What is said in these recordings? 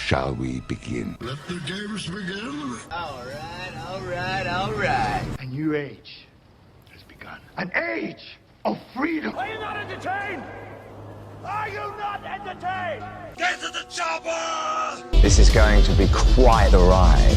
shall we begin? Let the games begin. All right. A new age has begun. An age of freedom. Are you not entertained? Are you not entertained? Get to the chopper! This is going to be quite the ride.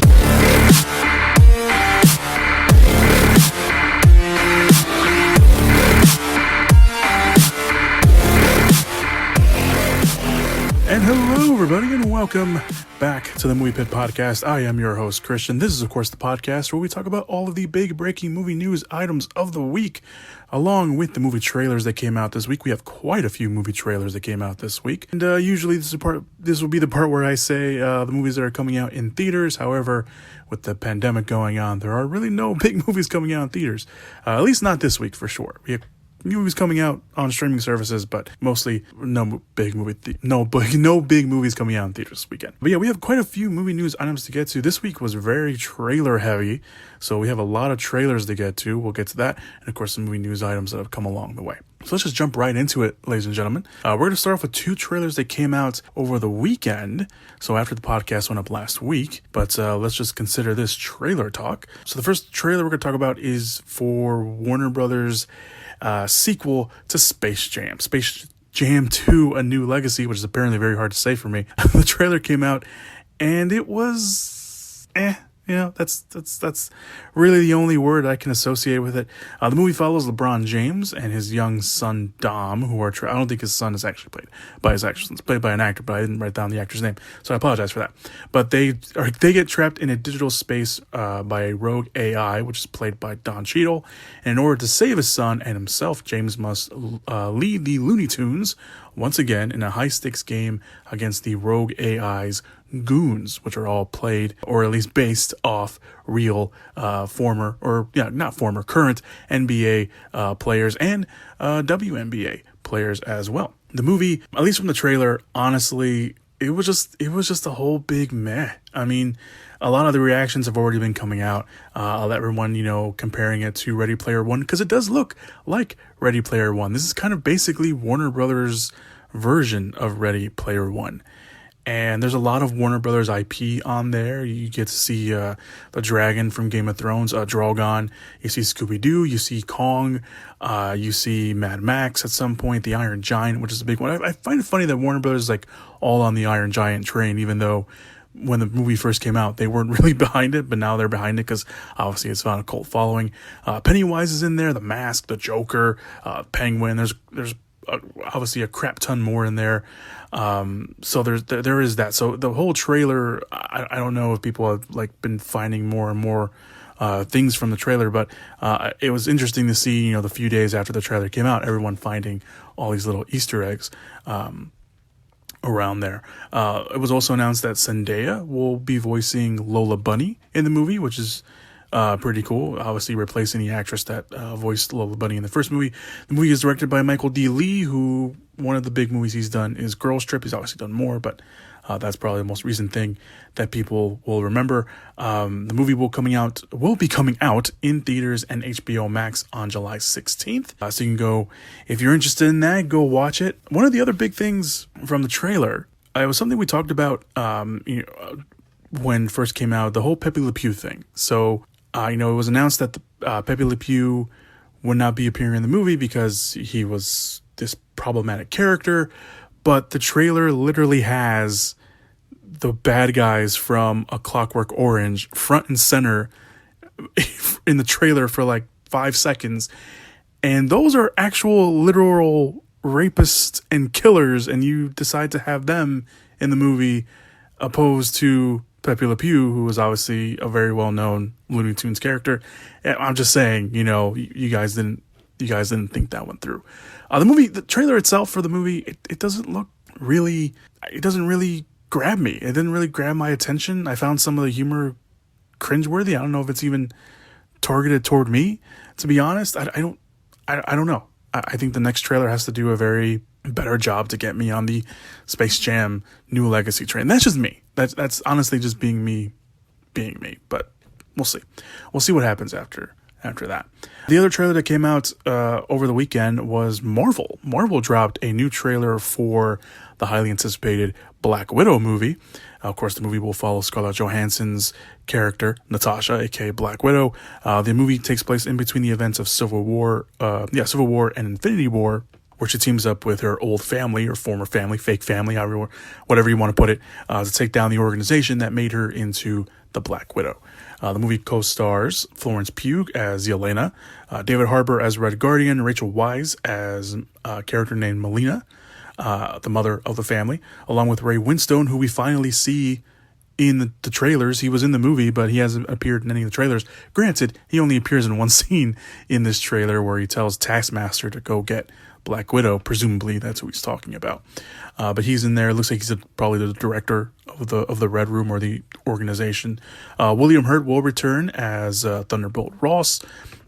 And hello, everybody, and welcome back to the Movie Pit Podcast. I am your host, Christian. This is, of course, the podcast where we talk about all of the big breaking movie news items of the week, along with the movie trailers that came out this week. We have quite a few movie trailers that came out this week. And usually this will be the part where I say the movies that are coming out in theaters. However, with the pandemic going on, there are really no big movies coming out in theaters. At least not this week, for sure. We have movies coming out on streaming services, but mostly no big movies coming out in theaters this weekend. But yeah, we have quite a few movie news items to get to. This week was very trailer heavy, so we have a lot of trailers to get to. We'll get to that, and of course, some movie news items that have come along the way. So let's just jump right into it, ladies and gentlemen. We're going to start off with two trailers that came out over the weekend, so after the podcast went up last week, but let's just consider this trailer talk. So the first trailer we're going to talk about is for Warner Brothers' sequel to Space Jam 2: A New Legacy, which is apparently very hard to say for me. The trailer came out and it was that's really the only word I can associate with it. The movie follows LeBron James and his young son Dom, who are I don't think his son is actually played by his actor. It's played by an actor, but I didn't write down the actor's name, so I apologize for that. But they get trapped in a digital space by a rogue AI, which is played by Don Cheadle. And in order to save his son and himself, James must lead the Looney Tunes once again in a high-stakes game against the rogue AI's goons, which are all played, or at least based off real current NBA players and WNBA players as well. The movie, at least from the trailer, honestly, it was just a whole big meh. I mean, a lot of the reactions have already been coming out. Everyone, comparing it to Ready Player One, because it does look like Ready Player One. This is kind of basically Warner Brothers' version of Ready Player One. And there's a lot of Warner Brothers IP on there. You get to see the dragon from Game of Thrones, Drogon. You see Scooby-Doo. You see Kong. You see Mad Max at some point. The Iron Giant, which is a big one. I find it funny that Warner Brothers is like all on the Iron Giant train, even though when the movie first came out, they weren't really behind it, but now they're behind it because obviously it's found a cult following. Pennywise is in there. The Mask, the Joker, Penguin. There's obviously a crap ton more in there. So there is that. So the whole trailer, I don't know if people have been finding more and more things from the trailer, but it was interesting to see, the few days after the trailer came out, everyone finding all these little Easter eggs around there. It was also announced that Zendaya will be voicing Lola Bunny in the movie, which is pretty cool. Obviously replacing the actress that voiced Lola Bunny in the first movie. The movie is directed by Michael D. Lee, who one of the big movies he's done is Girls Trip. He's obviously done more, but that's probably the most recent thing that people will remember. The movie will be coming out in theaters and HBO Max on July 16th. So you can go, if you're interested in that, go watch it. One of the other big things from the trailer, it was something we talked about when it first came out, the whole Pepe Le Pew thing. So it was announced that Pepe Le Pew would not be appearing in the movie because he was this problematic character, but the trailer literally has the bad guys from A Clockwork Orange front and center in the trailer for like 5 seconds, and those are actual literal rapists and killers, and you decide to have them in the movie opposed to Pepe Le Pew, who was obviously a very well-known Looney Tunes character. And I'm just saying, you guys didn't think that one through. The trailer itself for the movie, it doesn't really grab me. It didn't really grab my attention. I found some of the humor cringeworthy. I don't know if it's even targeted toward me, to be honest. I don't know. I think the next trailer has to do a very better job to get me on the Space Jam New Legacy train. That's just me. That's honestly just being me, but we'll see. We'll see what happens after that. The other trailer that came out over the weekend was Marvel. Marvel dropped a new trailer for the highly anticipated Black Widow movie. Of course, the movie will follow Scarlett Johansson's character, Natasha, aka Black Widow. The movie takes place in between the events of Civil War and Infinity War, where she teams up with her old family or former family, fake family, whatever you want to put it, to take down the organization that made her into the Black Widow. The movie co-stars Florence Pugh as Yelena, David Harbour as Red Guardian, Rachel Weisz as a character named Melina, the mother of the family, along with Ray Winstone, who we finally see in the trailers. He was in the movie, but he hasn't appeared in any of the trailers. Granted, he only appears in one scene in this trailer where he tells Taskmaster to go get Black Widow. Presumably, that's who he's talking about. But he's in there. It looks like he's probably the director of the Red Room or the organization. William Hurt will return as Thunderbolt Ross.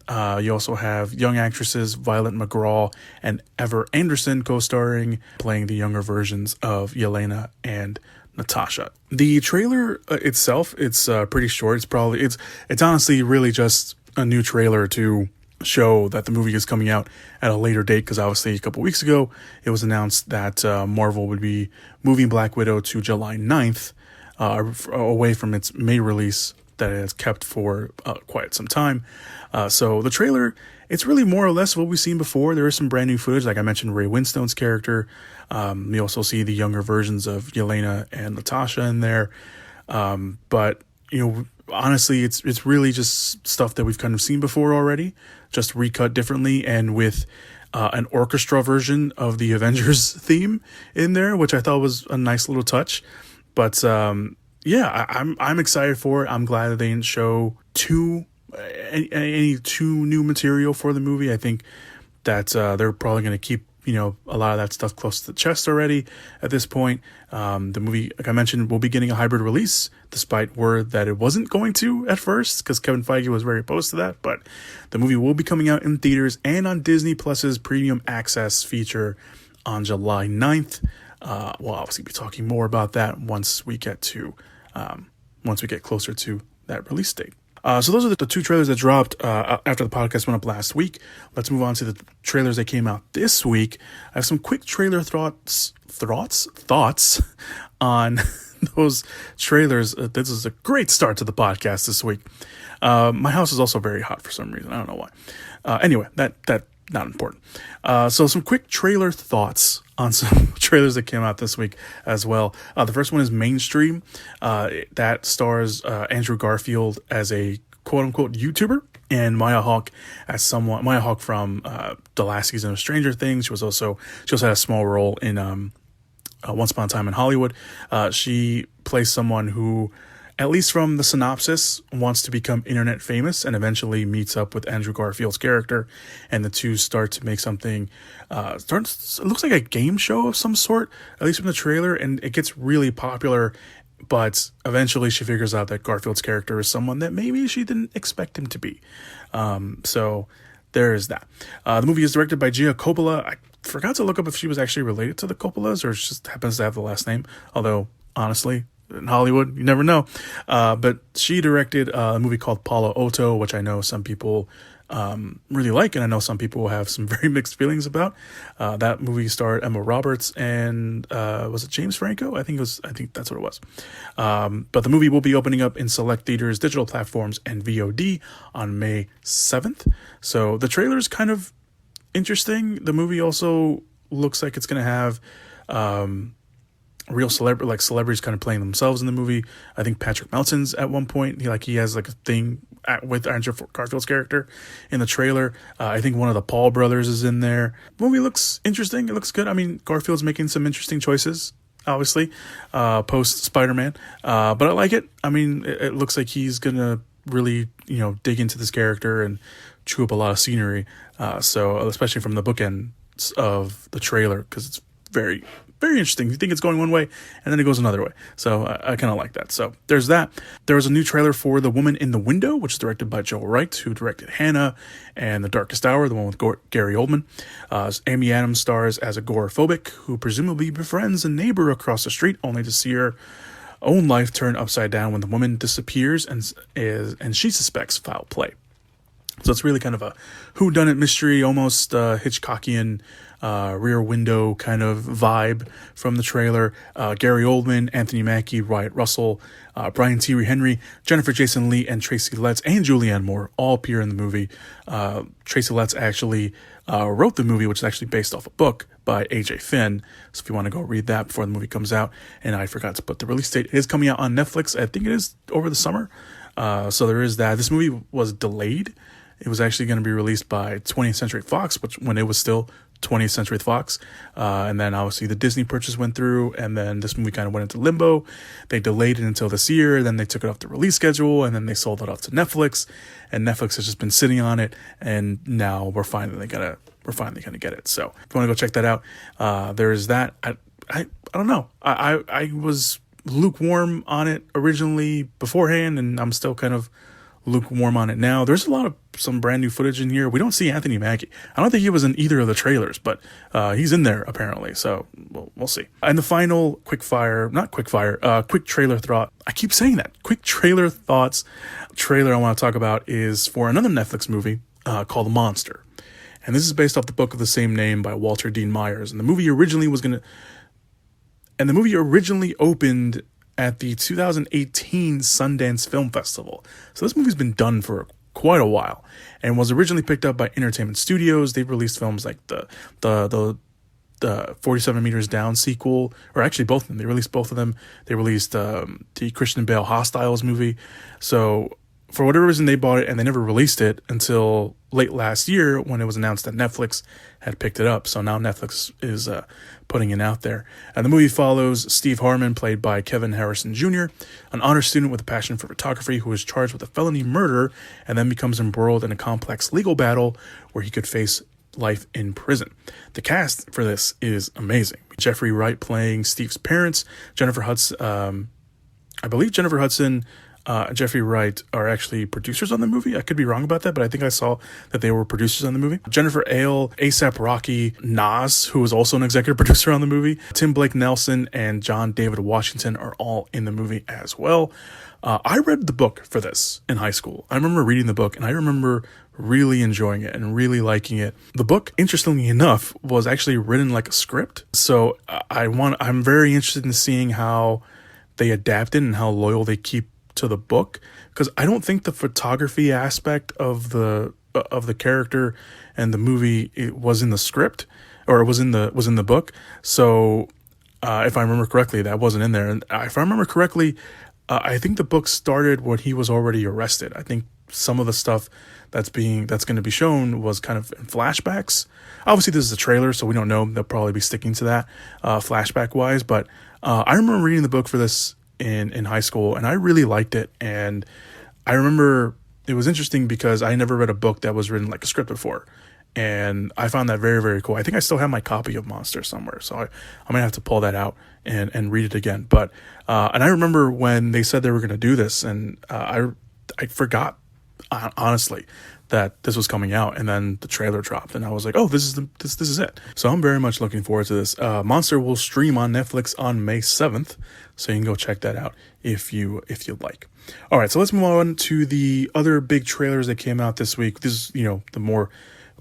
You also have young actresses Violet McGraw and Ever Anderson co-starring, playing the younger versions of Yelena and Natasha. The trailer itself, it's pretty short. It's honestly really just a new trailer to show that the movie is coming out at a later date, because obviously a couple weeks ago it was announced that Marvel would be moving Black Widow to July 9th, away from its May release that it has kept for quite some time. So the trailer, it's really more or less what we've seen before. There is some brand new footage, like I mentioned, Ray Winstone's character. We also see the younger versions of Yelena and Natasha in there. But, honestly, it's really just stuff that we've kind of seen before already, just recut differently, and with an orchestra version of the Avengers theme in there, which I thought was a nice little touch. But I'm excited for it. I'm glad that they didn't show any too new material for the movie. I think that they're probably going to keep a lot of that stuff close to the chest already at this point. The movie, like I mentioned, will be getting a hybrid release, despite word that it wasn't going to at first, because Kevin Feige was very opposed to that. But the movie will be coming out in theaters and on Disney Plus's Premium Access feature on July 9th. We'll obviously be talking more about that once we get closer to that release date. So those are the two trailers that dropped after the podcast went up last week. Let's move on to the trailers that came out this week. I have some quick trailer thoughts on those trailers. This is a great start to the podcast this week. My house is also very hot for some reason. I don't know why. Anyway, that not important. So some quick trailer thoughts on some trailers that came out this week as well. The first one is Mainstream. That stars Andrew Garfield as a quote-unquote YouTuber, and Maya Hawke from the last season of Stranger Things. She also had a small role in Once Upon a Time in Hollywood. She plays someone who, at least from the synopsis, wants to become internet famous and eventually meets up with Andrew Garfield's character, and the two start to make something. It looks like a game show of some sort, at least from the trailer, and it gets really popular. But eventually she figures out that Garfield's character is someone that maybe she didn't expect him to be. So there is that. The movie is directed by Gia Coppola. I forgot to look up if she was actually related to the Coppolas or just happens to have the last name. Although, honestly, in Hollywood, you never know. But she directed a movie called Palo Alto, which I know some people really like, and I know some people have some very mixed feelings about. That movie starred Emma Roberts and was it James Franco? I think that's what it was. But the movie will be opening up in select theaters, digital platforms, and VOD on May 7th. So the trailer is kind of interesting. The movie also looks like it's going to have real celebrities kind of playing themselves in the movie. I think Patrick Melson's at one point. He has like a thing with Andrew Garfield's character in the trailer. I think one of the Paul brothers is in there. The movie looks interesting. It looks good. I mean, Garfield's making some interesting choices, obviously, post Spider-Man. But I like it. I mean, it looks like he's gonna really, dig into this character and chew up a lot of scenery. So especially from the bookends of the trailer, because it's very, very interesting. You think it's going one way, and then it goes another way. So I kind of like that. So there's that. There was a new trailer for The Woman in the Window, which is directed by Joel Wright, who directed Hannah and The Darkest Hour, the one with Gary Oldman. Amy Adams stars as agoraphobic, who presumably befriends a neighbor across the street, only to see her own life turn upside down when the woman disappears and she suspects foul play. So it's really kind of a whodunit mystery, almost Hitchcockian Rear Window kind of vibe from the trailer. Gary Oldman, Anthony Mackie, Wyatt Russell, Brian Tyree Henry, Jennifer Jason Leigh, and Tracy Letts and Julianne Moore all appear in the movie. Tracy Letts actually wrote the movie, which is actually based off a book by A.J. Finn. So if you want to go read that before the movie comes out. And I forgot to put the release date. It is coming out on Netflix. I think it is over the summer. So there is that. This movie was delayed. It was actually going to be released by 20th Century Fox, which when it was still 20th Century Fox. And then obviously the Disney purchase went through, and then this movie kind of went into limbo. They delayed it until this year. Then they took it off the release schedule, and then they sold it off to Netflix, and Netflix has just been sitting on it. And now we're finally gonna get it. So if you want to go check that out, there is that. I don't know. I was lukewarm on it originally beforehand, and I'm still kind of lukewarm on it now. There's some brand new footage in here. We don't see Anthony Mackie. I don't think he was in either of the trailers, but he's in there apparently. So we'll see. And the final quick trailer thought. I keep saying that. Quick trailer thoughts trailer I want to talk about is for another Netflix movie called Monster. And this is based off the book of the same name by Walter Dean Myers. And the movie originally opened at the 2018 Sundance Film Festival. So this movie's been done for quite a while and was originally picked up by Entertainment Studios. They've released films like the 47 Meters Down sequel, or actually both of them. They released both of them. They released the Christian Bale Hostiles movie. So for whatever reason, they bought it and they never released it until late last year when it was announced that Netflix had picked it up. So now Netflix is putting it out there. And the movie follows Steve Harmon, played by Kevin Harrison Jr., an honor student with a passion for photography who is charged with a felony murder and then becomes embroiled in a complex legal battle where he could face life in prison. The cast for this is amazing. Jeffrey Wright playing Steve's parents. I believe Jennifer Hudson, Jeffrey Wright are actually producers on the movie. I could be wrong about that, but I think I saw that they were producers on the movie. Jennifer Ale, ASAP Rocky, Nas, who was also an executive producer on the movie, Tim Blake Nelson, and John David Washington are all in the movie as well. I read the book for this in high school. I remember reading the book, and I remember really enjoying it and really liking it. The book, interestingly enough, was actually written like a script. So I'm very interested in seeing how they adapt it and how loyal they keep to the book, because I don't think the photography aspect of the character and the movie it was in the script, or it was in the book. So if I remember correctly, that wasn't in there. And if I remember correctly, I think the book started when he was already arrested. I think some of the stuff that's going to be shown was kind of in flashbacks. Obviously, this is a trailer, so we don't know. They'll probably be sticking to that flashback wise. But I remember reading the book for this in high school, and I really liked it. And I remember it was interesting because I never read a book that was written like a script before, and I found that very, very cool. I think I still have my copy of Monster somewhere, so I might have to pull that out and read it again. But and I remember when they said they were going to do this, and I forgot honestly that this was coming out, and then the trailer dropped, and I was like, oh, this is it. So I'm very much looking forward to this. Monster will stream on Netflix on May 7th, so you can go check that out if you'd like. All right, so let's move on to the other big trailers that came out this week. This is, the more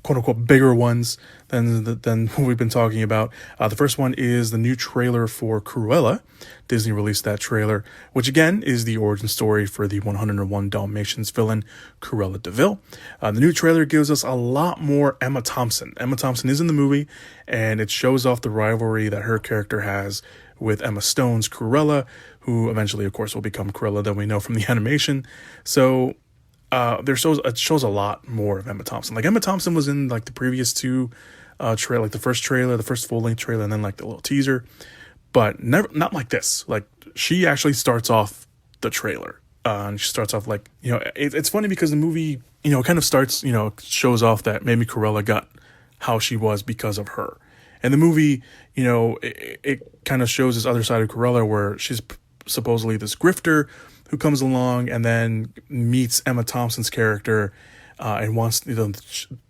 quote-unquote bigger ones than what we've been talking about. The first one is the new trailer for Cruella. Disney released that trailer, which again is the origin story for the 101 Dalmatians villain, Cruella DeVille. The new trailer gives us a lot more Emma Thompson. Emma Thompson is in the movie, and it shows off the rivalry that her character has with Emma Stone's Cruella, who eventually, of course, will become Cruella that we know from the animation. So it shows a lot more of Emma Thompson. Like Emma Thompson was in like the previous two trailer, like the first full-length trailer, and then like the little teaser, but not like this. Like she actually starts off the trailer, and she starts off like it's funny because the movie kind of starts shows off that maybe Cruella got how she was because of her, and the movie it kind of shows this other side of Cruella where she's supposedly this grifter who comes along and then meets Emma Thompson's character and wants,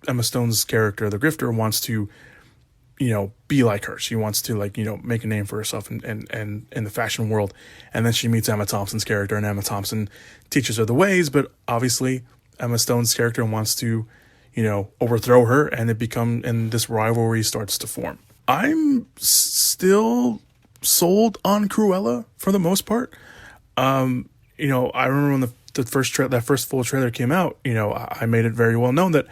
Emma Stone's character, the grifter, wants to, be like her. She wants to make a name for herself in the fashion world. And then she meets Emma Thompson's character, and Emma Thompson teaches her the ways, but obviously Emma Stone's character wants to, overthrow her, and this rivalry starts to form. I'm still sold on Cruella for the most part. I remember when that first full trailer came out, I made it very well known that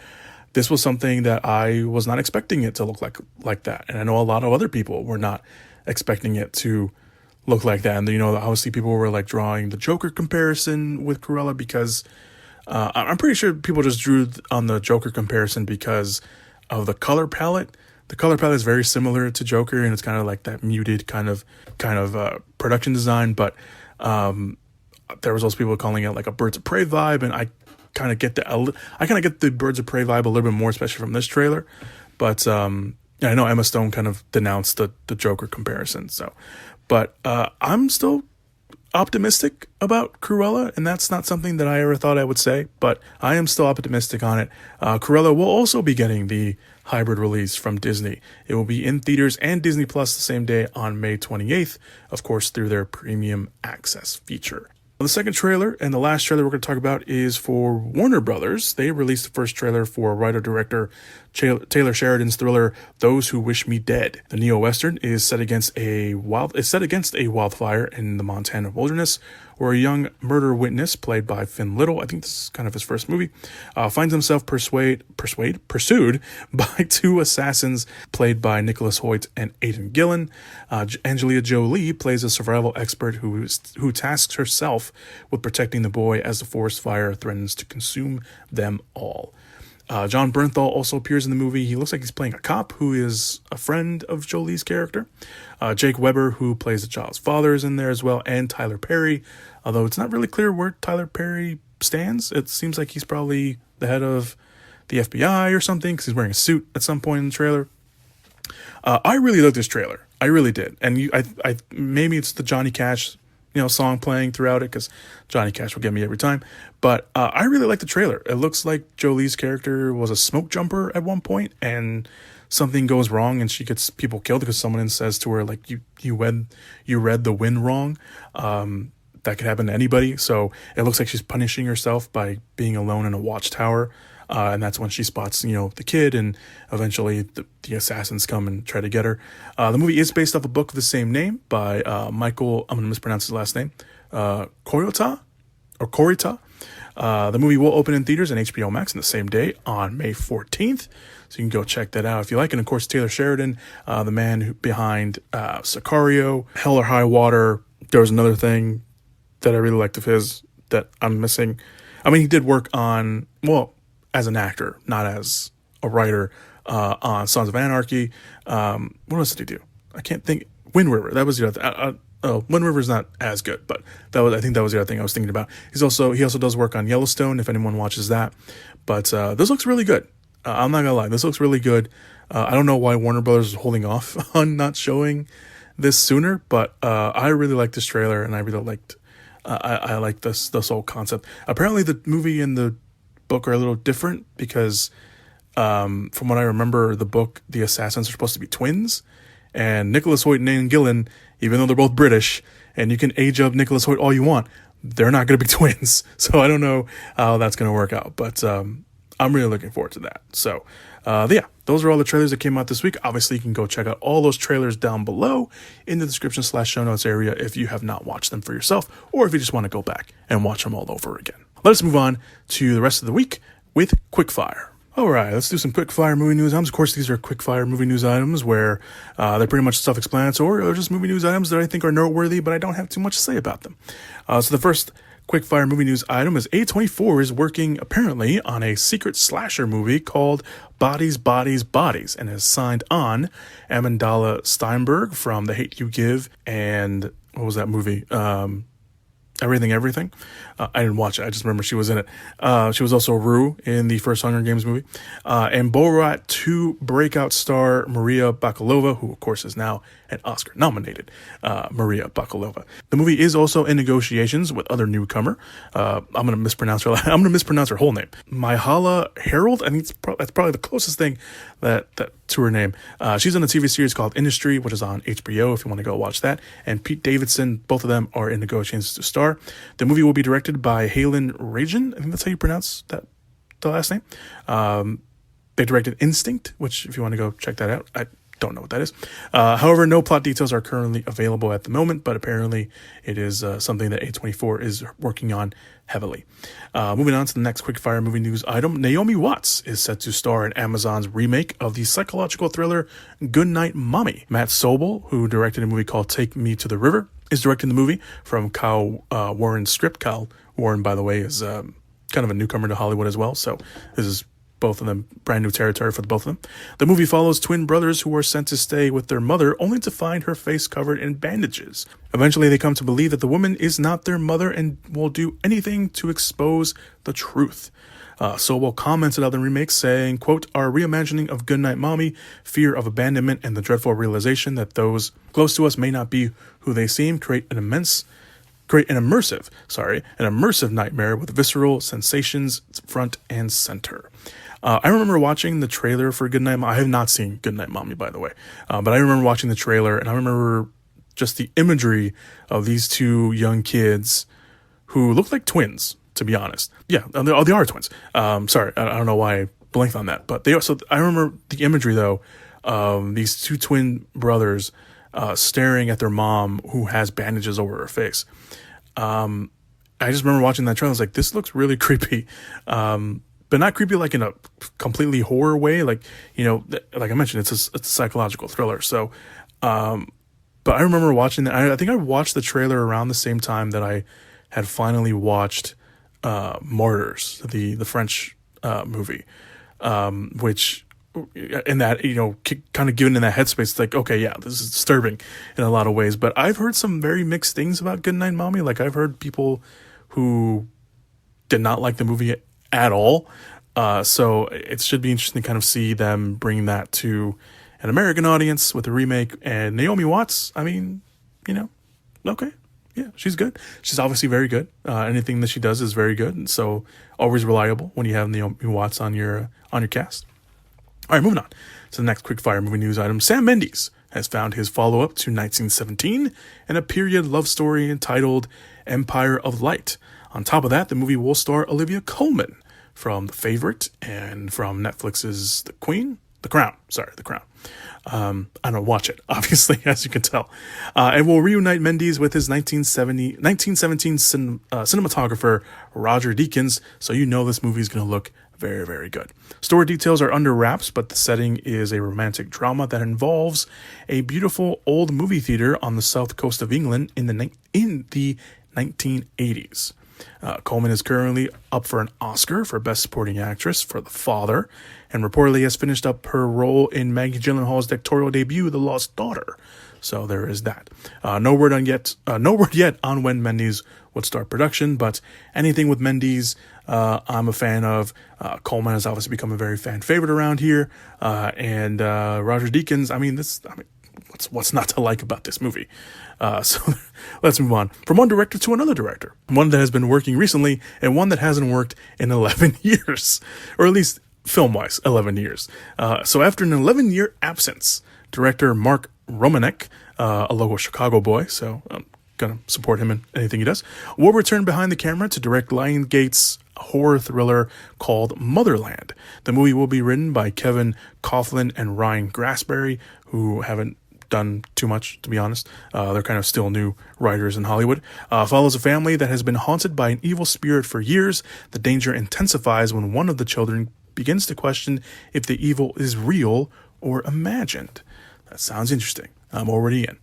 this was something that I was not expecting it to look like that. And I know a lot of other people were not expecting it to look like that. And, obviously people were like drawing the Joker comparison with Cruella because I'm pretty sure people just drew on the Joker comparison because of the color palette. The color palette is very similar to Joker, and it's kind of like that muted kind of production design. But there was also people calling it like a Birds of Prey vibe, and I kind of get the Birds of Prey vibe a little bit more, especially from this trailer. But I know Emma Stone kind of denounced the Joker comparison. So, but I'm still optimistic about Cruella, and that's not something that I ever thought I would say, but I am still optimistic on it. Cruella will also be getting the hybrid release from Disney. It will be in theaters and Disney Plus the same day on May 28th, of course, through their premium access feature. The second trailer and the last trailer we're going to talk about is for Warner Brothers. They released the first trailer for writer-director Taylor Sheridan's thriller Those Who Wish Me Dead. The neo-western is set against a wildfire in the Montana wilderness, where a young murder witness, played by Finn Little, I think this is kind of his first movie, finds himself pursued by two assassins, played by Nicholas Hoult and Aidan Gillen. Angelina Jolie plays a survival expert who tasks herself with protecting the boy as the forest fire threatens to consume them all. John Bernthal also appears in the movie. He looks like he's playing a cop who is a friend of Jolie's character. Jake Weber, who plays the child's father, is in there as well, and Tyler Perry, although it's not really clear where Tyler Perry stands. It seems like he's probably the head of the FBI or something, because he's wearing a suit at some point in the trailer. I really liked this trailer. I really did. And I maybe it's the Johnny Cash song playing throughout it, because Johnny Cash will get me every time. But I really like the trailer. It looks like Jolie's character was a smoke jumper at one point, and something goes wrong, and she gets people killed because someone says to her, like, you read the wind wrong. That could happen to anybody. So it looks like she's punishing herself by being alone in a watchtower. And that's when she spots, the kid, and eventually the assassins come and try to get her. The movie is based off a book of the same name by Michael, I'm going to mispronounce his last name, Korita. The movie will open in theaters and HBO Max on the same day on May 14th. So you can go check that out if you like. And of course, Taylor Sheridan, the man behind Sicario, Hell or High Water. There was another thing that I really liked of his that I'm missing. I mean, he did work on, as an actor, not as a writer, on Sons of Anarchy. What else did he do? I can't think. Wind River. That was the other thing. Wind River's not as good, but I think that was the other thing I was thinking about. He also does work on Yellowstone, if anyone watches that. But this looks really good. I'm not gonna lie, this looks really good. I don't know why Warner Brothers is holding off on not showing this sooner, but I really like this trailer, and I really liked. I like this whole concept. Apparently, the movie and the book are a little different because, from what I remember, the book, the assassins are supposed to be twins, and Nicholas Hoult and Aidan Gillen, even though they're both British, and you can age up Nicholas Hoult all you want, they're not going to be twins. So I don't know how that's going to work out, but I'm really looking forward to that. So yeah, those are all the trailers that came out this week. Obviously, you can go check out all those trailers down below in the description / show notes area if you have not watched them for yourself, or if you just want to go back and watch them all over again. Let us move on to the rest of the week with Quickfire. All right, let's do some quickfire movie news items. Of course, these are quickfire movie news items where they're pretty much self-explanatory, or just movie news items that I think are noteworthy, but I don't have too much to say about them. So the first quickfire movie news item is A24 is working apparently on a secret slasher movie called Bodies, Bodies, Bodies, and has signed on Amandla Steinberg from The Hate You Give and what was that movie? Everything. I didn't watch it. I just remember she was in it. She was also Rue in the first Hunger Games movie. And Borat 2 breakout star Maria Bakalova, who of course is now an Oscar-nominated Maria Bakalova. The movie is also in negotiations with other newcomer. I'm gonna mispronounce her whole name. Myha'la Herrold. I think that's probably the closest thing that to her name. She's in a TV series called Industry, which is on HBO if you want to go watch that. And Pete Davidson, both of them are in negotiations to star. The movie will be directed by Halen Rajan. I think that's how you pronounce that, the last name. They directed Instinct, which if you want to go check that out, I don't know what that is. However, no plot details are currently available at the moment, but apparently it is something that A24 is working on heavily. Moving on to the next quickfire movie news item. Naomi Watts is set to star in Amazon's remake of the psychological thriller Goodnight, Mommy. Matt Sobel, who directed a movie called Take Me to the River, is directing the movie from Kyle Warren's script. Kyle Warren, by the way, is kind of a newcomer to Hollywood as well, so this is both of them brand new territory for the both of them. The movie follows twin brothers who are sent to stay with their mother only to find her face covered in bandages. Eventually they come to believe that the woman is not their mother and will do anything to expose the truth. Sobel commented on the remake saying, quote, "Our reimagining of Goodnight, Mommy, fear of abandonment and the dreadful realization that those close to us may not be who they seem create an immersive nightmare with visceral sensations front and center." I remember watching the trailer for Goodnight Mommy. I have not seen Goodnight Mommy, by the way, but I remember watching the trailer, and I remember just the imagery of these two young kids who look like twins, to be honest. Yeah, they are twins. Sorry, I don't know why I blanked on that, but they are. So I remember the imagery, though, these two twin brothers staring at their mom who has bandages over her face. I just remember watching that trailer. I was like, this looks really creepy. But not creepy like in a completely horror way. Like, you know, like I mentioned, it's a psychological thriller. So, but I remember watching that. I think I watched the trailer around the same time that I had finally watched Martyrs, the French movie, which in that, you know, kind of given in that headspace, it's like, okay, yeah, this is disturbing in a lot of ways. But I've heard some very mixed things about Goodnight, Mommy. Like, I've heard people who did not like the movie at all. So it should be interesting to kind of see them bring that to an American audience with a remake. And Naomi Watts, I mean, you know, okay. Yeah, she's good. She's obviously very good. Anything that she does is very good. And so always reliable when you have Naomi Watts on your cast. All right, moving on to the next quickfire movie news item. Sam Mendes has found his follow-up to 1917 and a period love story entitled Empire of Light. On top of that, the movie will star Olivia Colman from The Favorite and from Netflix's The Crown. I don't watch it, obviously, as you can tell. And will reunite Mendes with his 1917 cinematographer Roger Deakins, so you know this movie is going to look very, very good. Story details are under wraps, but the setting is a romantic drama that involves a beautiful old movie theater on the south coast of England in the 1980s. Coleman is currently up for an Oscar for Best Supporting Actress for The Father, and reportedly has finished up her role in Maggie Gyllenhaal's directorial debut, The Lost Daughter. So there is that. No word yet on when Mendes would start production, but anything with Mendes, I'm a fan of. Coleman has obviously become a very fan favorite around here, and Roger Deakins. What's not to like about this movie? So let's move on from one director to another director. One that has been working recently and one that hasn't worked in 11 years, or at least film-wise, 11 years. So after an 11-year absence, director Mark Romanek, a local Chicago boy, so I'm going to support him in anything he does, will return behind the camera to direct Lionsgate's horror thriller called Motherland. The movie will be written by Kevin Coughlin and Ryan Grassberry, who haven't done too much, to be honest. They're kind of still new writers in Hollywood. Follows a family that has been haunted by an evil spirit for years. The danger intensifies when one of the children begins to question if the evil is real or imagined. That sounds interesting. I'm already in.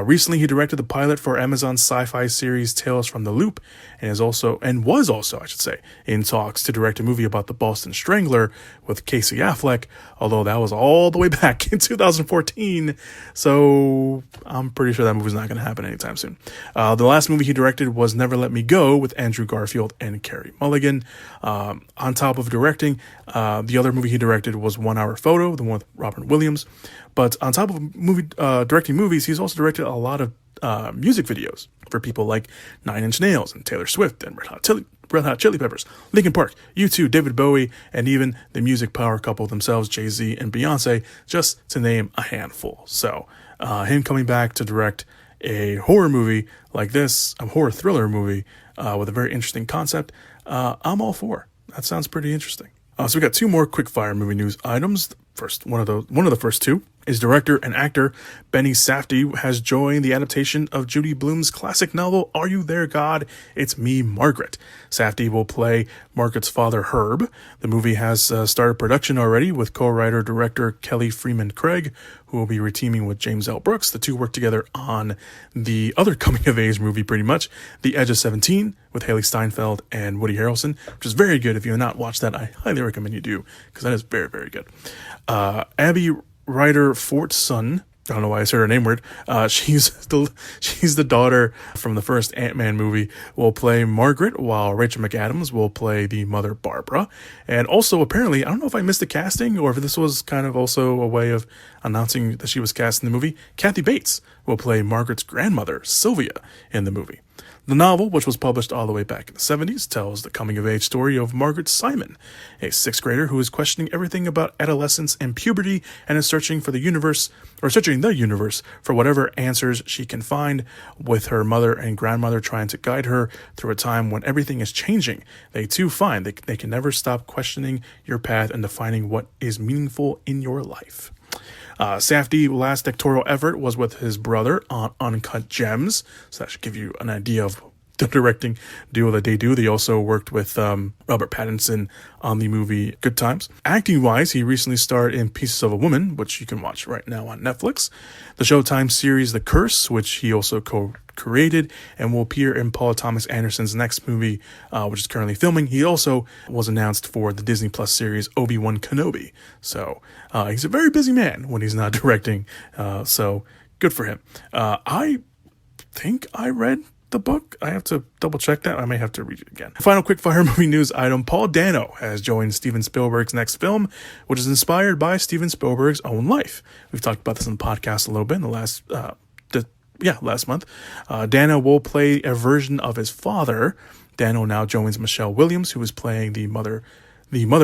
Recently, he directed the pilot for Amazon's sci-fi series Tales from the Loop, and was also, I should say, in talks to direct a movie about the Boston Strangler with Casey Affleck, although that was all the way back in 2014, so I'm pretty sure that movie's not going to happen anytime soon. The last movie he directed was Never Let Me Go with Andrew Garfield and Carey Mulligan. On top of directing, the other movie he directed was 1 Hour Photo, the one with Robin Williams. But on top of directing movies, he's also directed a lot of music videos for people like Nine Inch Nails and Taylor Swift and Red Hot Chili Peppers, Linkin Park, U2, David Bowie, and even the music power couple themselves, Jay-Z and Beyonce, just to name a handful. So him coming back to direct a horror movie like this, a horror thriller movie with a very interesting concept, I'm all for. That sounds pretty interesting. So we got two more quick-fire movie news items. First, one of the first two is director and actor Benny Safdie has joined the adaptation of Judy Blume's classic novel Are You There, God? It's Me, Margaret. Safdie will play Margaret's father, Herb. The movie has started production already with co-writer director Kelly Freeman Craig, who will be reteaming with James L. Brooks. The two work together on the other coming-of-age movie, pretty much, The Edge of 17, with Haley Steinfeld and Woody Harrelson, which is very good. If you have not watched that, I highly recommend you do, because that is very, very good. Abby Ryder Fort's son, I don't know why I said her name weird. She's the daughter from the first Ant-Man movie, will play Margaret, while Rachel McAdams will play the mother Barbara. And also, apparently, I don't know if I missed the casting or if this was kind of also a way of announcing that she was cast in the movie. Kathy Bates will play Margaret's grandmother, Sylvia, in the movie. The novel, which was published all the way back in the 70s, tells the coming-of-age story of Margaret Simon, a sixth grader who is questioning everything about adolescence and puberty and is searching the universe for whatever answers she can find, with her mother and grandmother trying to guide her through a time when everything is changing. They too find they can never stop questioning your path and defining what is meaningful in your life. Safdie's last directorial effort was with his brother on Uncut Gems, so that should give you an idea of the directing duo that they do. They also worked with Robert Pattinson on the movie Good Times. Acting-wise, he recently starred in Pieces of a Woman, which you can watch right now on Netflix. The Showtime series The Curse, which he also co-created, and will appear in Paul Thomas Anderson's next movie, which is currently filming. He also was announced for the Disney Plus series Obi-Wan Kenobi. So he's a very busy man when he's not directing, so good for him. I think I read the book. I have to double check that. I may have to read it again. Final quick-fire movie news item. Paul Dano has joined Steven Spielberg's next film, which is inspired by Steven Spielberg's own life. We've talked about this on the podcast a little bit in the last month. Dano will play a version of his father. Dano now joins Michelle Williams, who is playing the mother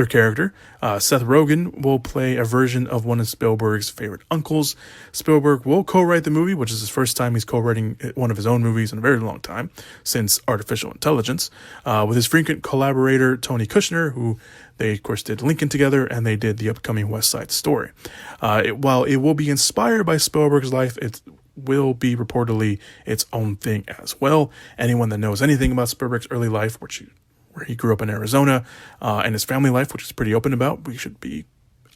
character. Seth Rogen will play a version of one of Spielberg's favorite uncles. Spielberg will co-write the movie, which is his first time he's co-writing one of his own movies in a very long time, since Artificial Intelligence, with his frequent collaborator Tony Kushner, who they, of course, did Lincoln together, and they did the upcoming West Side Story. While it will be inspired by Spielberg's life, it will be reportedly its own thing as well. Anyone that knows anything about Spielberg's early life, where he grew up in Arizona, and his family life, which is pretty open about, we should be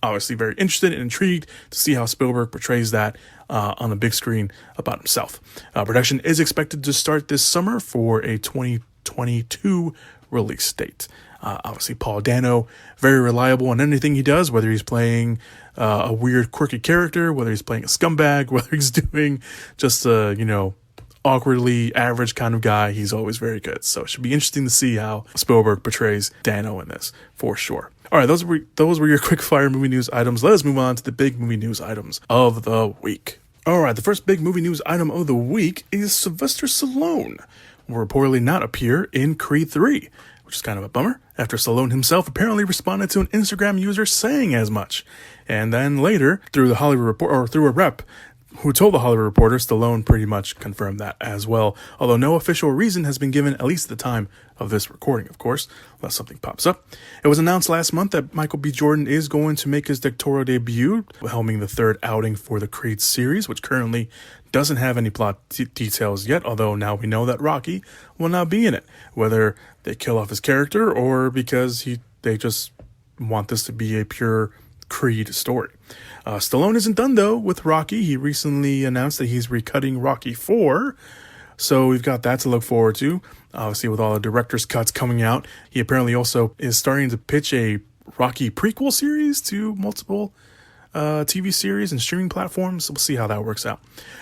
obviously very interested and intrigued to see how Spielberg portrays that on the big screen about himself. Production is expected to start this summer for a 2022 release date. Obviously, Paul Dano, very reliable in anything he does, whether he's playing a weird, quirky character, whether he's playing a scumbag, whether he's doing just a, awkwardly average kind of guy. He's always very good. So it should be interesting to see how Spielberg portrays Dano in this, for sure. All right, those were your quick fire movie news items. Let us move on to the big movie news items of the week. All right, the first big movie news item of the week is Sylvester Stallone will reportedly not appear in Creed 3, which is kind of a bummer, after Stallone himself apparently responded to an Instagram user saying as much. And then later, through the Hollywood Report, or through a rep who told the Hollywood Reporter, Stallone pretty much confirmed that as well, although no official reason has been given, at least at the time of this recording, of course, unless something pops up. It was announced last month that Michael B. Jordan is going to make his directorial debut, helming the third outing for the Creed series, which currently doesn't have any plot details yet, although now we know that Rocky will not be in it, whether they kill off his character or because they just want this to be a pure Creed story. Stallone isn't done, though, with Rocky. He recently announced that he's recutting Rocky 4, so we've got that to look forward to. Obviously, with all the director's cuts coming out, he apparently also is starting to pitch a Rocky prequel series to multiple TV series and streaming platforms. So we'll see how that works out.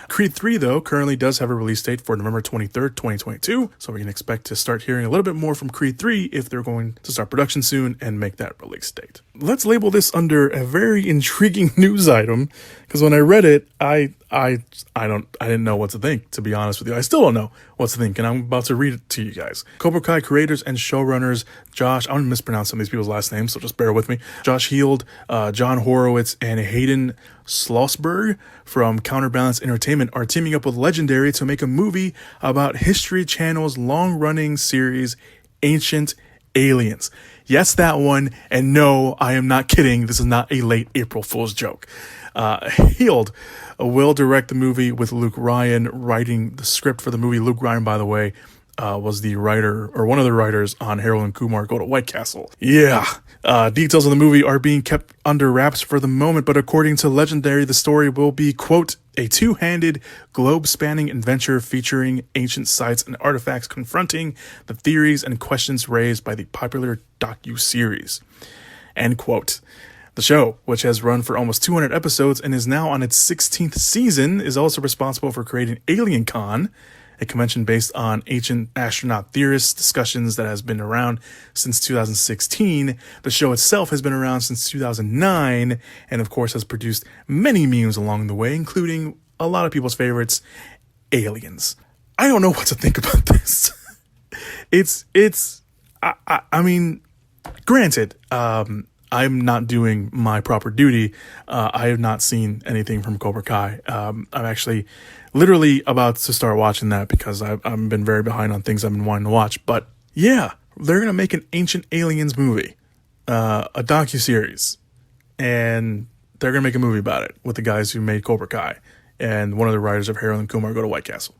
Creed 3, though, currently does have a release date for November 23rd, 2022. So we can expect to start hearing a little bit more from Creed 3 if they're going to start production soon and make that release date. Let's label this under a very intriguing news item, because when I read it, I didn't know what to think, to be honest with you. I still don't know what to think, and I'm about to read it to you guys. Cobra Kai creators and showrunners I'm going to mispronounce some of these people's last names, so just bear with me. Josh Heald, John Horowitz, and Hayden Schlossberg from Counterbalance Entertainment are teaming up with Legendary to make a movie about History Channel's long-running series, Ancient Aliens. Yes, that one. And no, I am not kidding. This is not a late April Fool's joke. Heald will direct the movie with Luke Ryan writing the script for the movie. Luke Ryan, by the way, was the writer or one of the writers on Harold and Kumar Go to White Castle. Yeah. Details of the movie are being kept under wraps for the moment, but according to Legendary, the story will be, quote, a two-handed, globe-spanning adventure featuring ancient sites and artifacts confronting the theories and questions raised by the popular docu-series, end quote. The show, which has run for almost 200 episodes and is now on its 16th season, is also responsible for creating Alien Con, a convention based on ancient astronaut theorists discussions that has been around since 2016. The show itself has been around since 2009 and of course has produced many memes along the way, including a lot of people's favorites, aliens. I don't know what to think about this. I mean, granted, I'm not doing my proper duty. I have not seen anything from Cobra Kai. I'm actually literally about to start watching that because I've been very behind on things I've been wanting to watch. But yeah, they're going to make an Ancient Aliens movie, a docuseries, and they're going to make a movie about it with the guys who made Cobra Kai and one of the writers of Harold and Kumar Go to White Castle.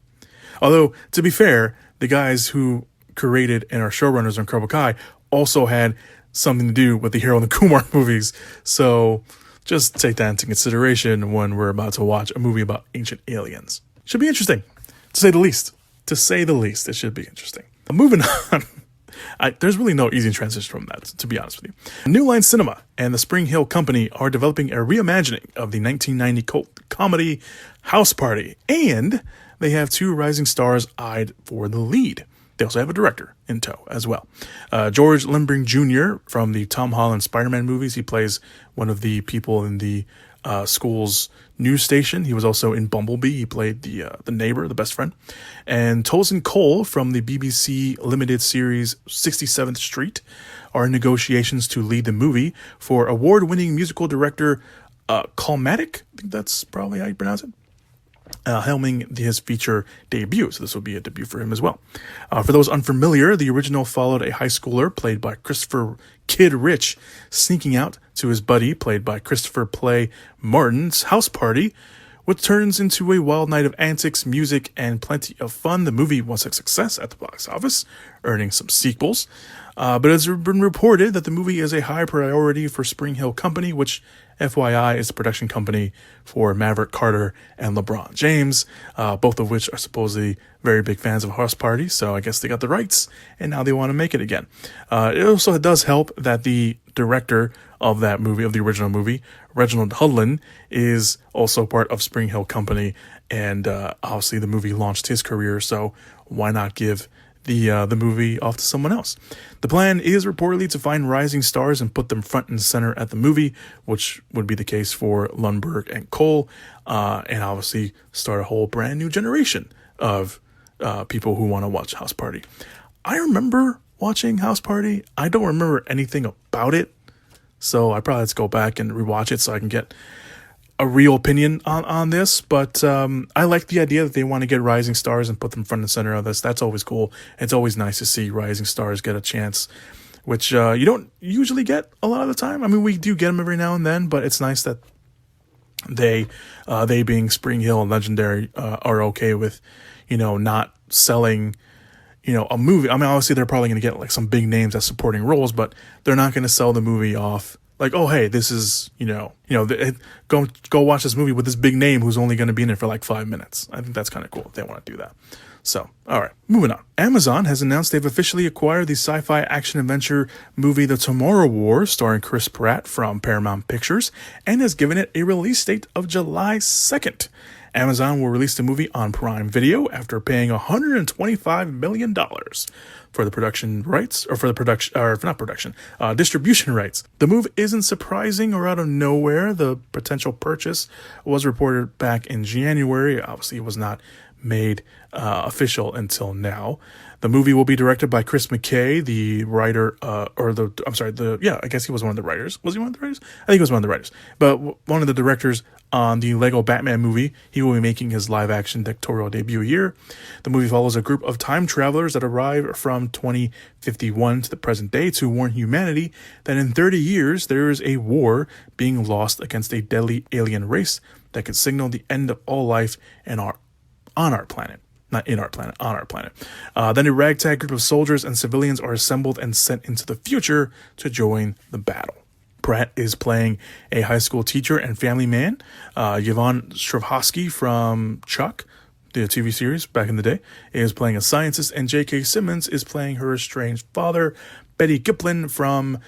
Although, to be fair, the guys who created and are showrunners on Cobra Kai also had something to do with the Harold and Kumar movies. So just take that into consideration when we're about to watch a movie about ancient aliens. Should be interesting, to say the least. To say the least, it should be interesting. Moving on. There's really no easy transition from that, to be honest with you. New Line Cinema and the Spring Hill Company are developing a reimagining of the 1990 cult comedy House Party, and they have two rising stars eyed for the lead. They also have a director in tow as well. George Lembring Jr. from the Tom Holland Spider-Man movies. He plays one of the people in the school's news station. He was also in Bumblebee. He played the neighbor, the best friend. And Tosin Cole from the BBC limited series 67th Street are in negotiations to lead the movie for award-winning musical director Calmatic. I think that's probably how you pronounce it. Helming his feature debut, so this will be a debut for him as well. For those unfamiliar, the original followed a high schooler played by Christopher Kid Rich sneaking out to his buddy played by Christopher Play Martin's house party, which turns into a wild night of antics, music, and plenty of fun. The movie was a success at the box office, earning some sequels, but it's been reported that the movie is a high priority for Spring Hill Company, which FYI is the production company for Maverick Carter and LeBron James, both of which are supposedly very big fans of House Party, so I guess they got the rights, and now they want to make it again. It also does help that the director of that movie, of the original movie, Reginald Hudlin, is also part of Spring Hill Company, and obviously the movie launched his career, so why not give the movie off to someone else? The plan is reportedly to find rising stars and put them front and center at the movie, which would be the case for Lundberg and Cole, and obviously start a whole brand new generation of people who want to watch House Party. I remember watching House Party. I don't remember anything about it, so I probably have to go back and rewatch it so I can get a real opinion on this, but I like the idea that they want to get rising stars and put them front and center of this. That's always cool. It's always nice to see rising stars get a chance, which you don't usually get a lot of the time. I mean, we do get them every now and then, but it's nice that they being Spring Hill and Legendary are okay with, not selling, a movie. I mean, obviously they're probably going to get like some big names as supporting roles, but they're not going to sell the movie off like, oh, hey, this is, go watch this movie with this big name who's only going to be in it for like 5 minutes. I think that's kind of cool if they want to do that. So, all right, moving on. Amazon has announced they've officially acquired the sci-fi action-adventure movie The Tomorrow War, starring Chris Pratt from Paramount Pictures, and has given it a release date of July 2nd. Amazon will release the movie on Prime Video after paying $125 million for the production rights, or for the production, or not production, distribution rights. The move isn't surprising or out of nowhere. The potential purchase was reported back in January. Obviously, it was not made official until now. The movie will be directed by Chris McKay, the writer, I guess he was one of the writers. Was he one of the writers? I think he was one of the writers. But one of the directors on the Lego Batman movie. He will be making his live-action directorial debut here. The movie follows a group of time travelers that arrive from 2051 to the present day to warn humanity that in 30 years there is a war being lost against a deadly alien race that could signal the end of all life on our planet. Not in our planet, on our planet. Then a ragtag group of soldiers and civilians are assembled and sent into the future to join the battle. Pratt is playing a high school teacher and family man. Yvonne Strahovski from Chuck, the TV series back in the day, is playing a scientist, and J.K. Simmons is playing her estranged father. Betty Giplin from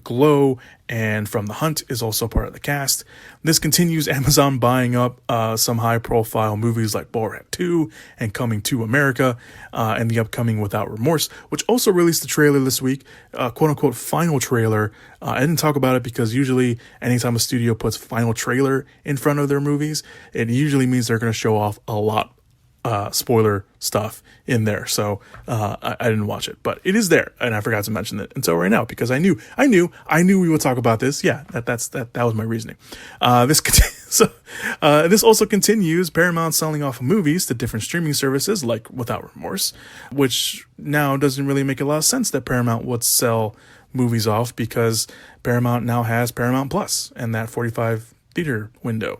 Glow and from The Hunt is also part of the cast. This continues Amazon buying up some high-profile movies like Borat 2 and Coming to America, and the upcoming Without Remorse, which also released the trailer this week, quote-unquote final trailer. I didn't talk about it because usually anytime a studio puts final trailer in front of their movies, it usually means they're going to show off a lot spoiler stuff in there. So I didn't watch it, but it is there, and I forgot to mention it until right now because I knew we would talk about this. Yeah, that was my reasoning. This also continues Paramount selling off movies to different streaming services like Without Remorse, which now doesn't really make a lot of sense that Paramount would sell movies off because Paramount now has Paramount Plus and that 45 theater window.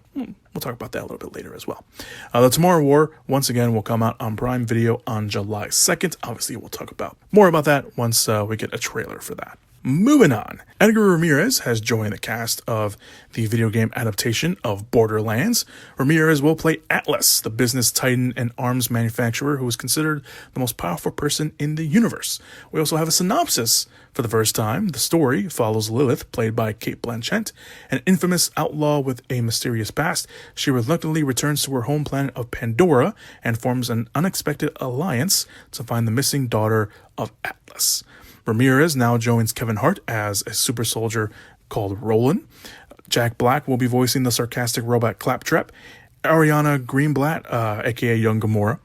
We'll talk about that a little bit later as well. The Tomorrow War, once again, will come out on Prime Video on July 2nd. Obviously, we'll talk about more about that once we get a trailer for that. Moving on, Edgar Ramirez has joined the cast of the video game adaptation of Borderlands. Ramirez will play Atlas, the business titan and arms manufacturer who is considered the most powerful person in the universe. We also have a synopsis for the first time. The story follows Lilith, played by Cate Blanchett, an infamous outlaw with a mysterious past. She reluctantly returns to her home planet of Pandora and forms an unexpected alliance to find the missing daughter of Atlas. Ramirez now joins Kevin Hart as a super soldier called Roland. Jack Black will be voicing the sarcastic robot Claptrap. Ariana Greenblatt, aka Young Gamora,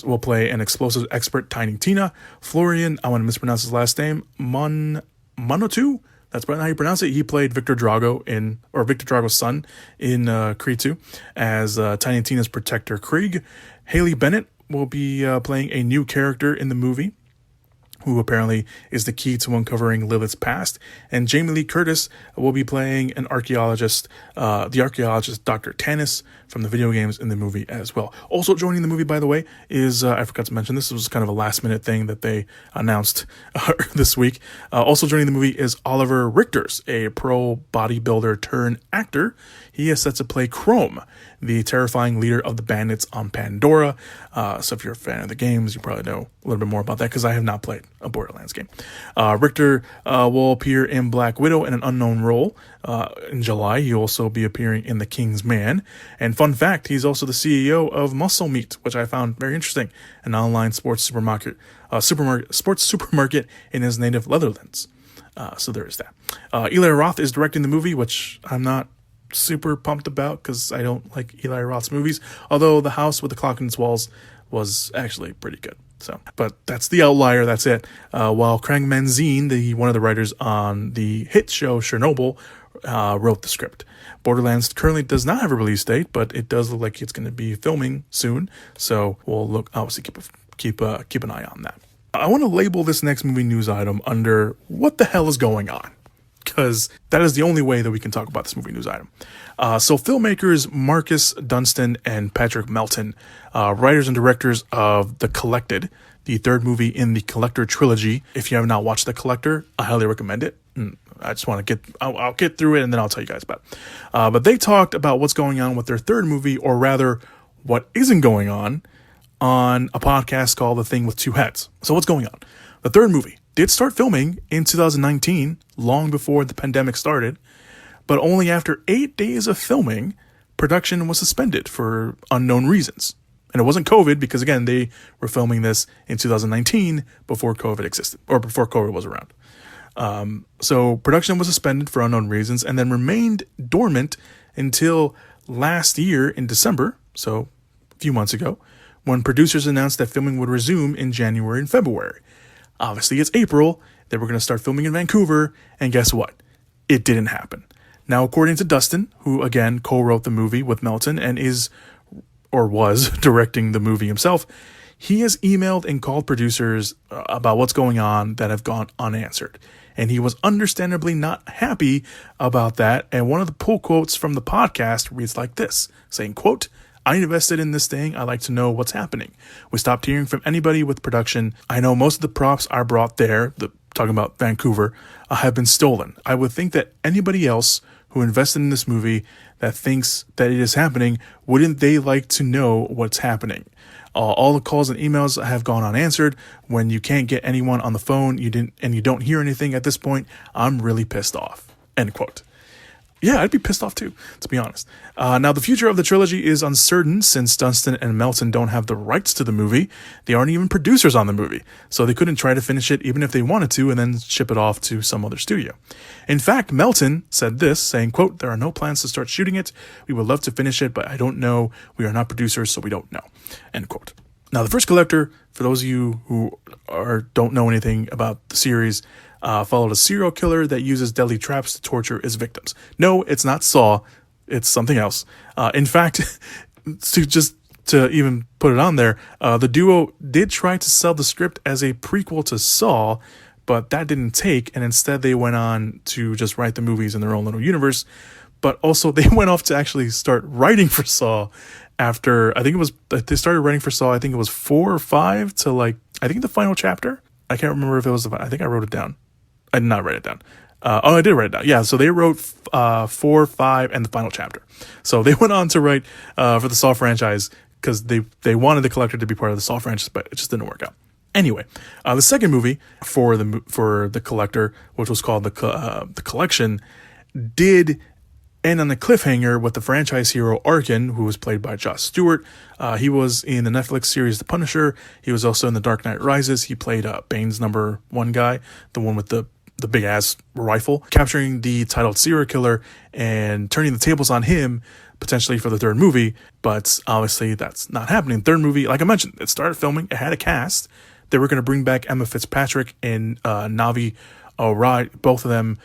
will play an explosive expert, Tiny Tina. Florian, I want to mispronounce his last name, Monotu. That's how you pronounce it. He played Victor Drago's son in Creed 2 as Tiny Tina's protector, Krieg. Haley Bennett will be playing a new character in the movie, who apparently is the key to uncovering Lilith's past. And Jamie Lee Curtis will be playing an archaeologist, the archaeologist Dr. Tanis from the video games in the movie as well. Also joining the movie, by the way, is, I forgot to mention, this was kind of a last minute thing that they announced this week. Also joining the movie is Oliver Richters, a pro bodybuilder turned actor. He is set to play Chrome, the terrifying leader of the bandits on Pandora. So if you're a fan of the games, you probably know a little bit more about that because I have not played a Borderlands game. Richter will appear in Black Widow in an unknown role in July. He'll also be appearing in The King's Man. And fun fact, he's also the CEO of Muscle Meat, which I found very interesting, an online sports supermarket in his native Netherlands. So there is that. Eli Roth is directing the movie, which I'm not super pumped about because I don't like Eli Roth's movies, although The House with the Clock in its Walls was actually pretty good. So, but that's the outlier. That's it. While Craig Mazin, one of the writers on the hit show Chernobyl, wrote the script. Borderlands currently does not have a release date, but it does look like it's going to be filming soon. So we'll obviously keep an eye on that. I want to label this next movie news item under what the hell is going on, because that is the only way that we can talk about this movie news item. So filmmakers Marcus Dunstan and Patrick Melton, writers and directors of The Collected, the third movie in the Collector trilogy. If you have not watched The Collector, I highly recommend it. I just want to I'll get through it and then I'll tell you guys about it. But they talked about what's going on with their third movie, or rather what isn't going on a podcast called The Thing with Two Heads. So what's going on? The third movie did start filming in 2019, long before the pandemic started, but only after 8 days of filming, production was suspended for unknown reasons. And it wasn't COVID, because again, they were filming this in 2019 before COVID existed, or before COVID was around. So production was suspended for unknown reasons and then remained dormant until last year in December, so a few months ago, when producers announced that filming would resume in January and February. Obviously, it's April. They were going to start filming in Vancouver, and guess what? It didn't happen. Now, according to Dustin, who again co-wrote the movie with Melton and was directing the movie himself, he has emailed and called producers about what's going on that have gone unanswered. And he was understandably not happy about that. And one of the pull quotes from the podcast reads like this, saying, quote, "I invested in this thing. I like to know what's happening. We stopped hearing from anybody with production. I know most of the props I brought there," talking about Vancouver, "have been stolen. I would think that anybody else who invested in this movie that thinks that it is happening, wouldn't they like to know what's happening? All the calls and emails have gone unanswered. When you can't get anyone on the phone, you don't hear anything at this point, I'm really pissed off." End quote. Yeah, I'd be pissed off too, to be honest. Now, the future of the trilogy is uncertain since Dustin and Melton don't have the rights to the movie. They aren't even producers on the movie, so they couldn't try to finish it even if they wanted to and then ship it off to some other studio. In fact, Melton said this, saying, quote, "There are no plans to start shooting it. We would love to finish it, but I don't know. We are not producers, so we don't know." End quote. Now, The First Collector, for those of you who don't know anything about the series, followed a serial killer that uses deadly traps to torture his victims. No, it's not Saw. It's something else. In fact, to even put it on there, the duo did try to sell the script as a prequel to Saw, but that didn't take, and instead they went on to just write the movies in their own little universe. But also they went off to actually start writing for Saw after, they started writing for Saw, I think it was 4 or 5 to I think the final chapter. I can't remember if it was, I think I wrote it down. I did not write it down. I did write it down. Yeah, so they wrote 4, 5, and the final chapter. So they went on to write for the Saw franchise because they wanted the Collector to be part of the Saw franchise, but it just didn't work out. Anyway, the second movie for the Collector, which was called the Collection, did end on a cliffhanger with the franchise hero Arkin, who was played by Josh Stewart. He was in the Netflix series The Punisher. He was also in The Dark Knight Rises. He played Bane's number 1 guy, the one with the big ass rifle, capturing the titled serial killer and turning the tables on him potentially for the third movie. But obviously that's not happening. Third movie, like I mentioned, it started filming. It had a cast. They were going to bring back Emma Fitzpatrick and Navi O'Reilly, both of them,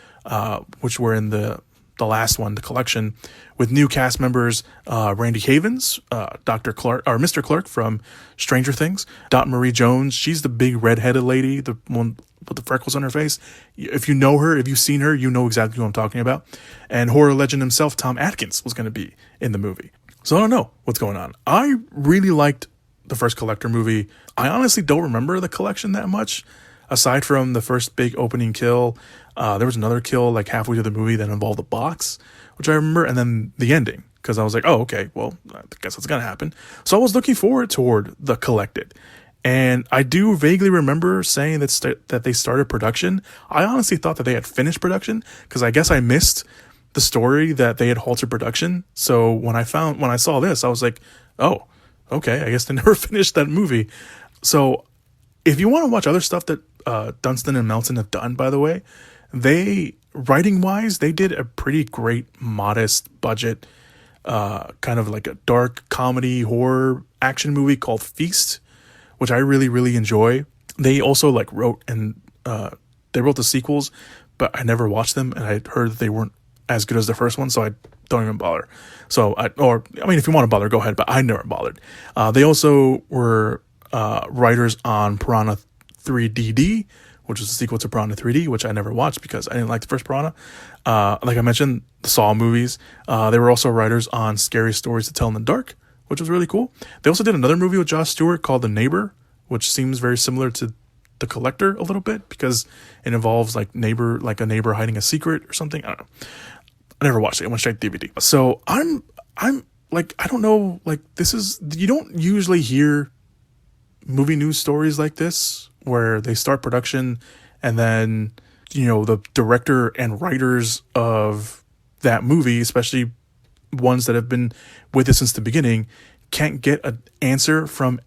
which were in the last one, The Collection, with new cast members, Randy Havens, Dr. Clark, or Mr. Clark from Stranger Things, Dot Marie Jones. She's the big redheaded lady, the one with the freckles on her face. If you know her, if you've seen her, you know exactly who I'm talking about. And horror legend himself, Tom Atkins, was going to be in the movie. So I don't know what's going on. I really liked the first Collector movie. I honestly don't remember the Collection that much, aside from the first big opening kill. There was another kill halfway through the movie that involved a box, which I remember, and then the ending, because I was like, oh, okay, well, I guess that's going to happen. So I was looking forward toward The Collected. And I do vaguely remember saying that they started production. I honestly thought that they had finished production, because I guess I missed the story that they had halted production. So when I saw this, I was like, oh, okay, I guess they never finished that movie. So if you want to watch other stuff that Dunstan and Melton have done, by the way, writing wise, they did a pretty great, modest budget, kind of like a dark comedy horror action movie called Feast, which I really, really enjoy. They also wrote the sequels, but I never watched them, and I heard that they weren't as good as the first one, so I don't even bother. If you want to bother, go ahead, but I never bothered. They also were writers on Piranha 3DD, which was a sequel to Piranha 3D, which I never watched because I didn't like the first Piranha. Like I mentioned, the Saw movies. They were also writers on Scary Stories to Tell in the Dark, which was really cool. They also did another movie with Josh Stewart called The Neighbor, which seems very similar to The Collector a little bit because it involves a neighbor hiding a secret or something. I don't know. I never watched it. I went straight to DVD. So I'm I don't know, you don't usually hear movie news stories like this where they start production and then, the director and writers of that movie, especially ones that have been with it since the beginning, can't get an answer from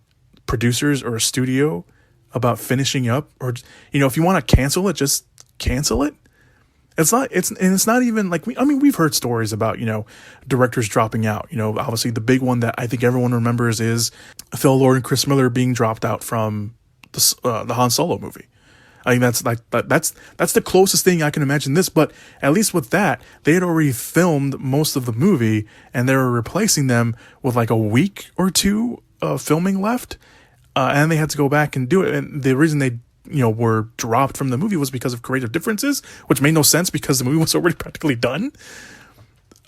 producers or a studio about finishing up, or, if you want to cancel it, just cancel it. It's not even we've heard stories about, directors dropping out. Obviously the big one that I think everyone remembers is Phil Lord and Chris Miller being dropped out from the Han Solo movie. I think that's the closest thing I can imagine this. But at least with that, they had already filmed most of the movie, and they were replacing them with like a week or two of filming left, and they had to go back and do it. And the reason they were dropped from the movie was because of creative differences, which made no sense because the movie was already practically done.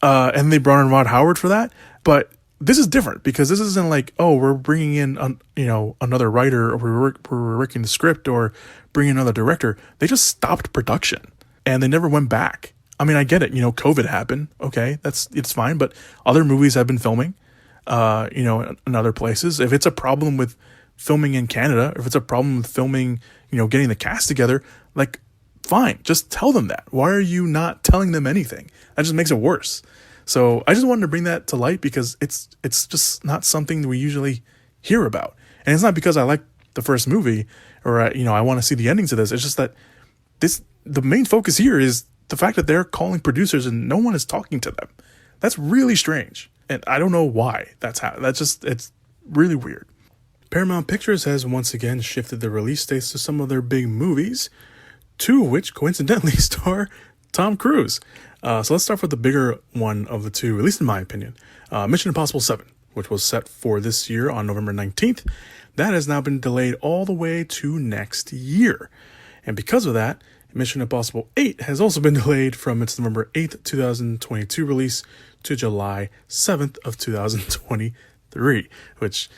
And they brought in Rod Howard for that. But this is different because this isn't like, oh, we're bringing in, another writer, or we're working the script, or bringing another director. They just stopped production and they never went back. I mean, I get it. COVID happened. Okay, it's fine. But other movies have been filming, in other places. If it's a problem with filming in Canada, if it's a problem with filming, getting the cast together, like, fine, just tell them that. Why are you not telling them anything? That just makes it worse. So I just wanted to bring that to light because it's just not something that we usually hear about. And it's not because I like the first movie or, I want to see the ending to this. It's just that the main focus here is the fact that they're calling producers and no one is talking to them. That's really strange. And I don't know why it's really weird. Paramount Pictures has once again shifted the release dates to some of their big movies, two of which coincidentally star Tom Cruise. So let's start with the bigger one of the two, at least in my opinion. Mission Impossible 7, which was set for this year on November 19th. That has now been delayed all the way to next year. And because of that, Mission Impossible 8 has also been delayed from its November 8th, 2022 release to July 7th of 2023, which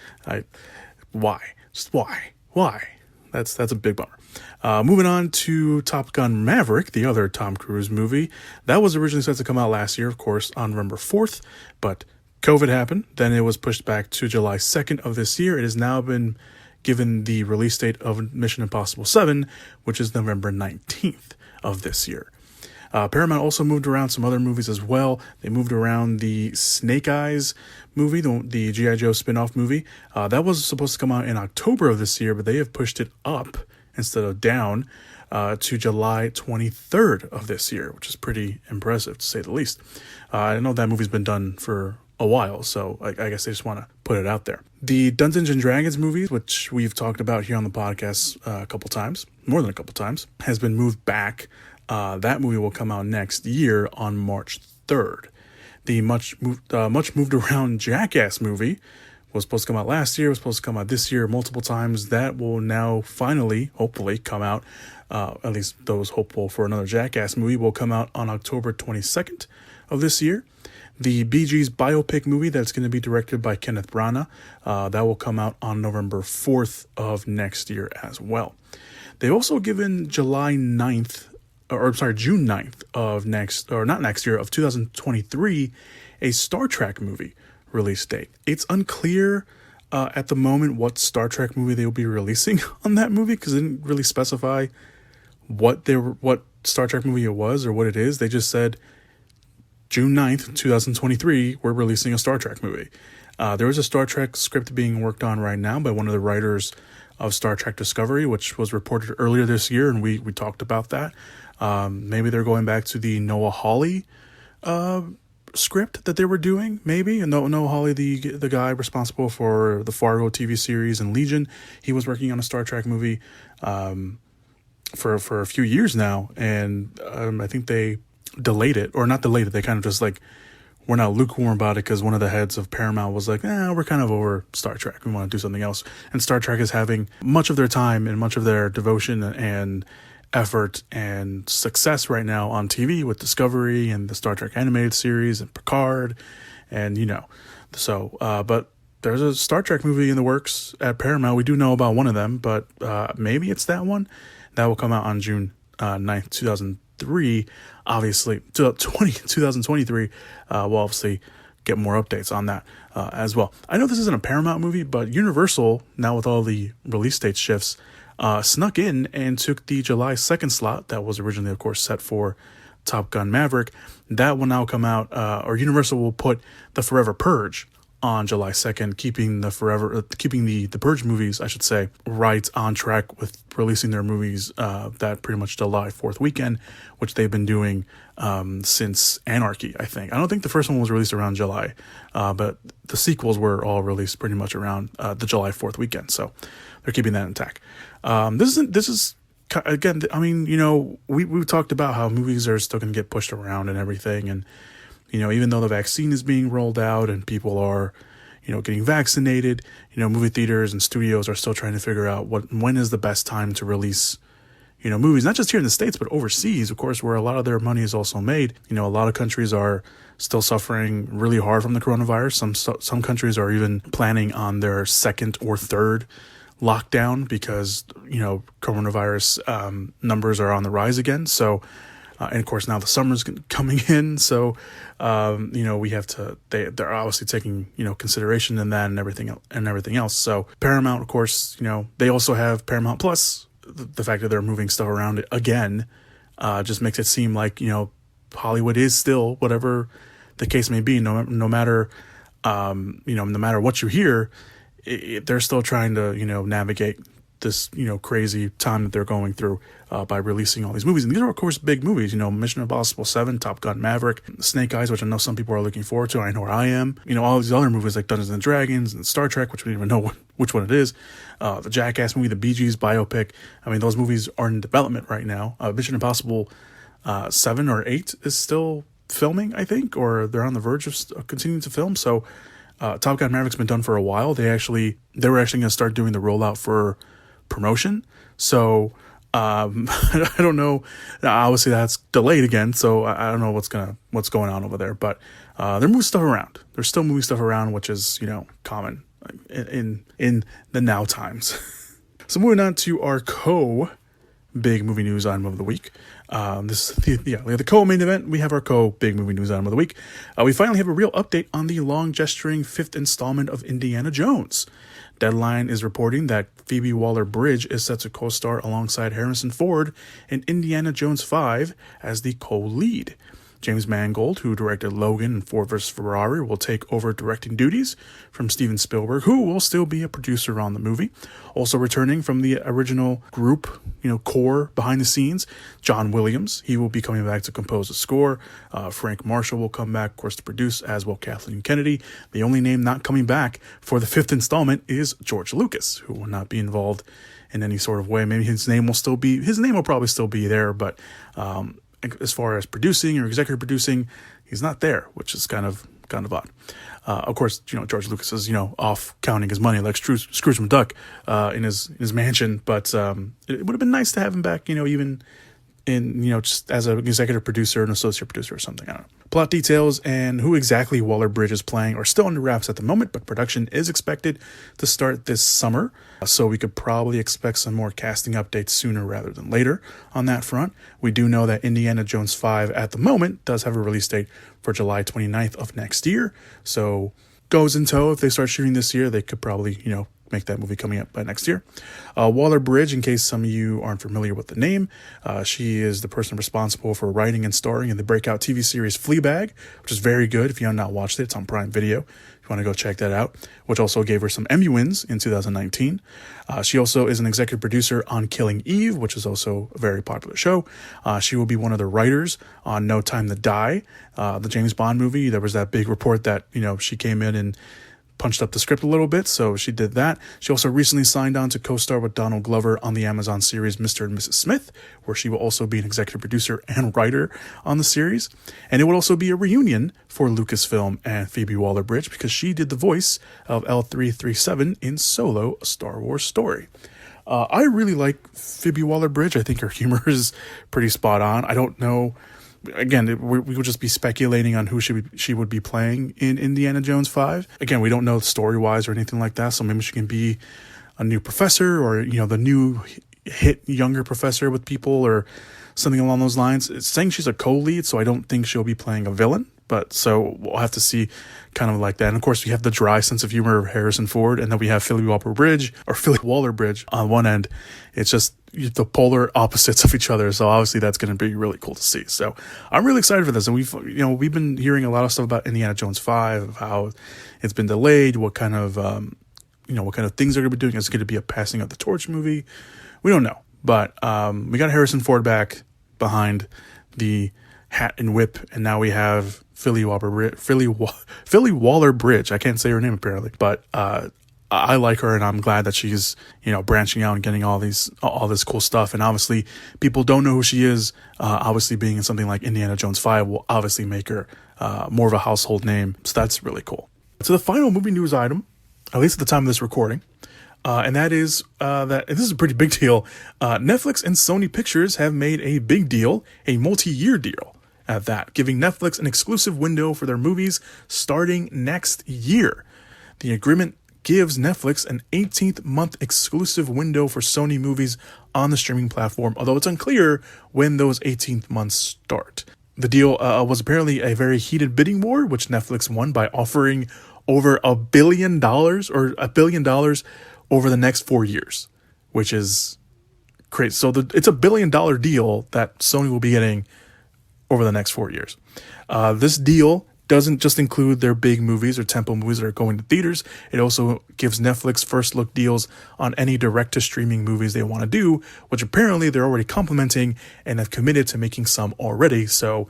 why? Just why? That's a big bummer. Moving on to Top Gun Maverick, the other Tom Cruise movie. That was originally set to come out last year, of course, on November 4th, but COVID happened. Then it was pushed back to July 2nd of this year. It has now been given the release date of Mission Impossible 7, which is November 19th of this year. Paramount also moved around some other movies as well. They moved around the Snake Eyes movie, the G.I. Joe spin-off movie. That was supposed to come out in October of this year, but they have pushed it up instead of down to July 23rd of this year, which is pretty impressive to say the least. I know that movie's been done for a while, so I guess they just want to put it out there. The Dungeons and Dragons movies, which we've talked about here on the podcast a couple times, more than a couple times, has been moved back. That movie will come out next year on March 3rd. The much moved around Jackass movie was supposed to come out last year, was supposed to come out this year multiple times. That will now finally, hopefully, come out. At least those hopeful for another Jackass movie will come out on October 22nd of this year. The Bee Gees biopic movie that's going to be directed by Kenneth Branagh, that will come out on November 4th of next year as well. They've also given June 9th of 2023, a Star Trek movie release date. It's unclear at the moment what Star Trek movie they will be releasing on that movie, because they didn't really specify what Star Trek movie it was or what it is. They just said June 9th, 2023, we're releasing a Star Trek movie. There is a Star Trek script being worked on right now by one of the writers of Star Trek Discovery, which was reported earlier this year, and we talked about that. Maybe they're going back to the Noah Hawley script that they were doing, maybe. And Noah Hawley, the guy responsible for the Fargo TV series and Legion, he was working on a Star Trek movie for a few years now, and I think they delayed it, or not delayed it, they kind of just like, we're not lukewarm about it, because one of the heads of Paramount was like, we're kind of over Star Trek, we want to do something else. And Star Trek is having much of their time and much of their devotion and effort and success right now on TV with Discovery and the Star Trek animated series and Picard, and but there's a Star Trek movie in the works at Paramount. We do know about one of them, but maybe it's that one. That will come out on June 9th, 2003. Obviously, 2023, we'll obviously get more updates on that as well. I know this isn't a Paramount movie, but Universal, now with all the release date shifts, snuck in and took the July 2nd slot that was originally, of course, set for Top Gun Maverick. That will now come out, or Universal will put the Forever Purge on July 2nd, keeping the Purge movies, I should say, right on track with releasing their movies that pretty much July 4th weekend, which they've been doing since Anarchy, I think. I don't think the first one was released around July, but the sequels were all released pretty much around the July 4th weekend, so they're keeping that intact. This is again, I mean, we talked about how movies are still going to get pushed around and everything. And, even though the vaccine is being rolled out and people are, getting vaccinated, movie theaters and studios are still trying to figure out when is the best time to release, movies, not just here in the States, but overseas, of course, where a lot of their money is also made. A lot of countries are still suffering really hard from the coronavirus. Some countries are even planning on their second or third lockdown because, coronavirus numbers are on the rise again. So, and of course now the summer's coming in. So, we have to, they're obviously taking, consideration in that and everything else. So Paramount, of course, they also have Paramount Plus. The fact that they're moving stuff around again, just makes it seem like, Hollywood is still, whatever the case may be, no matter what you hear, they're still trying to, navigate this, crazy time that they're going through by releasing all these movies. And these are, of course, big movies, Mission Impossible 7, Top Gun Maverick, Snake Eyes, which I know some people are looking forward to. I know where I am. All these other movies like Dungeons and Dragons and Star Trek, which we don't even know which one it is. The Jackass movie, the Bee Gees biopic. I mean, those movies are in development right now. Mission Impossible 7 or 8 is still filming, I think, or they're on the verge of continuing to film. So Top Gun Maverick's been done for a while. They were actually going to start doing the rollout for promotion. So I don't know. Obviously that's delayed again. So I don't know what's going on over there, but they're moving stuff around. They're still moving stuff around, which is, common in the now times. So moving on to our big movie news item of the week. This is the co-main event. We have our big movie news item of the week. We finally have a real update on the long gesturing 5th installment of Indiana Jones. Deadline is reporting that Phoebe Waller-Bridge is set to co-star alongside Harrison Ford in Indiana Jones 5 as the co-lead. James Mangold, who directed Logan and Ford vs. Ferrari, will take over directing duties from Steven Spielberg, who will still be a producer on the movie. Also returning from the original group, core behind the scenes, John Williams. He will be coming back to compose the score. Frank Marshall will come back, of course, to produce, as will Kathleen Kennedy. The only name not coming back for the 5th installment is George Lucas, who will not be involved in any sort of way. Maybe his name will probably still be there, but as far as producing or executive producing, he's not there, which is kind of odd. Of course, George Lucas is, off counting his money like Scrooge McDuck in his mansion. But it would have been nice to have him back, even in, just as an executive producer, an associate producer or something. I don't know. Plot details and who exactly Waller-Bridge is playing are still under wraps at the moment, but production is expected to start this summer. So we could probably expect some more casting updates sooner rather than later on that front. We do know that Indiana Jones 5 at the moment does have a release date for July 29th of next year. So goes in tow. If they start shooting this year, they could probably, make that movie coming up by next year. Waller-Bridge, in case some of you aren't familiar with the name, she is the person responsible for writing and starring in the breakout TV series Fleabag, which is very good. If you have not watched it, it's on Prime Video. If you want to go check that out, which also gave her some Emmy wins in 2019. She also is an executive producer on Killing Eve, which is also a very popular show. She will be one of the writers on No Time to Die, the James Bond movie. There was that big report that, she came in and punched up the script a little bit, so she did that. She also recently signed on to co-star with Donald Glover on the Amazon series Mr. and Mrs. Smith, where she will also be an executive producer and writer on the series. And it will also be a reunion for Lucasfilm and Phoebe Waller-Bridge because she did the voice of L337 in Solo, A Star Wars Story. I really like Phoebe Waller-Bridge. I think her humor is pretty spot on. I don't know. Again, we would just be speculating on who she would be playing in Indiana Jones 5. Again, we don't know story-wise or anything like that, so maybe she can be a new professor or, the new hit younger professor with people or something along those lines. It's saying she's a co-lead, so I don't think she'll be playing a villain. But so we'll have to see kind of like that. And of course, we have the dry sense of humor of Harrison Ford, and then we have Phoebe Waller-Bridge on one end. It's just the polar opposites of each other. So obviously that's going to be really cool to see. So I'm really excited for this. And we've been hearing a lot of stuff about Indiana Jones 5, of how it's been delayed, what kind of things they're going to be doing. Is it going to be a passing of the torch movie? We don't know. But we got Harrison Ford back behind the hat and whip, and now we have Philly Waller-Bridge. I can't say her name apparently, but I like her, and I'm glad that she's, branching out and getting all this cool stuff. And obviously, people don't know who she is. Obviously, being in something like Indiana Jones 5 will obviously make her more of a household name. So that's really cool. So the final movie news item, at least at the time of this recording, and that is and this is a pretty big deal. Netflix and Sony Pictures have made a big deal, a multi-year deal at that, giving Netflix an exclusive window for their movies starting next year. The agreement gives Netflix an 18-month exclusive window for Sony movies on the streaming platform, although it's unclear when those 18 months start. The deal was apparently a very heated bidding war, which Netflix won by offering over $1 billion or $1 billion over the next 4 years, which is crazy. So it's $1 billion deal that Sony will be getting over the next 4 years. This deal doesn't just include their big movies or tempo movies that are going to theaters. It also gives Netflix first look deals on any direct to streaming movies they want to do, which apparently they're already complementing and have committed to making some already. So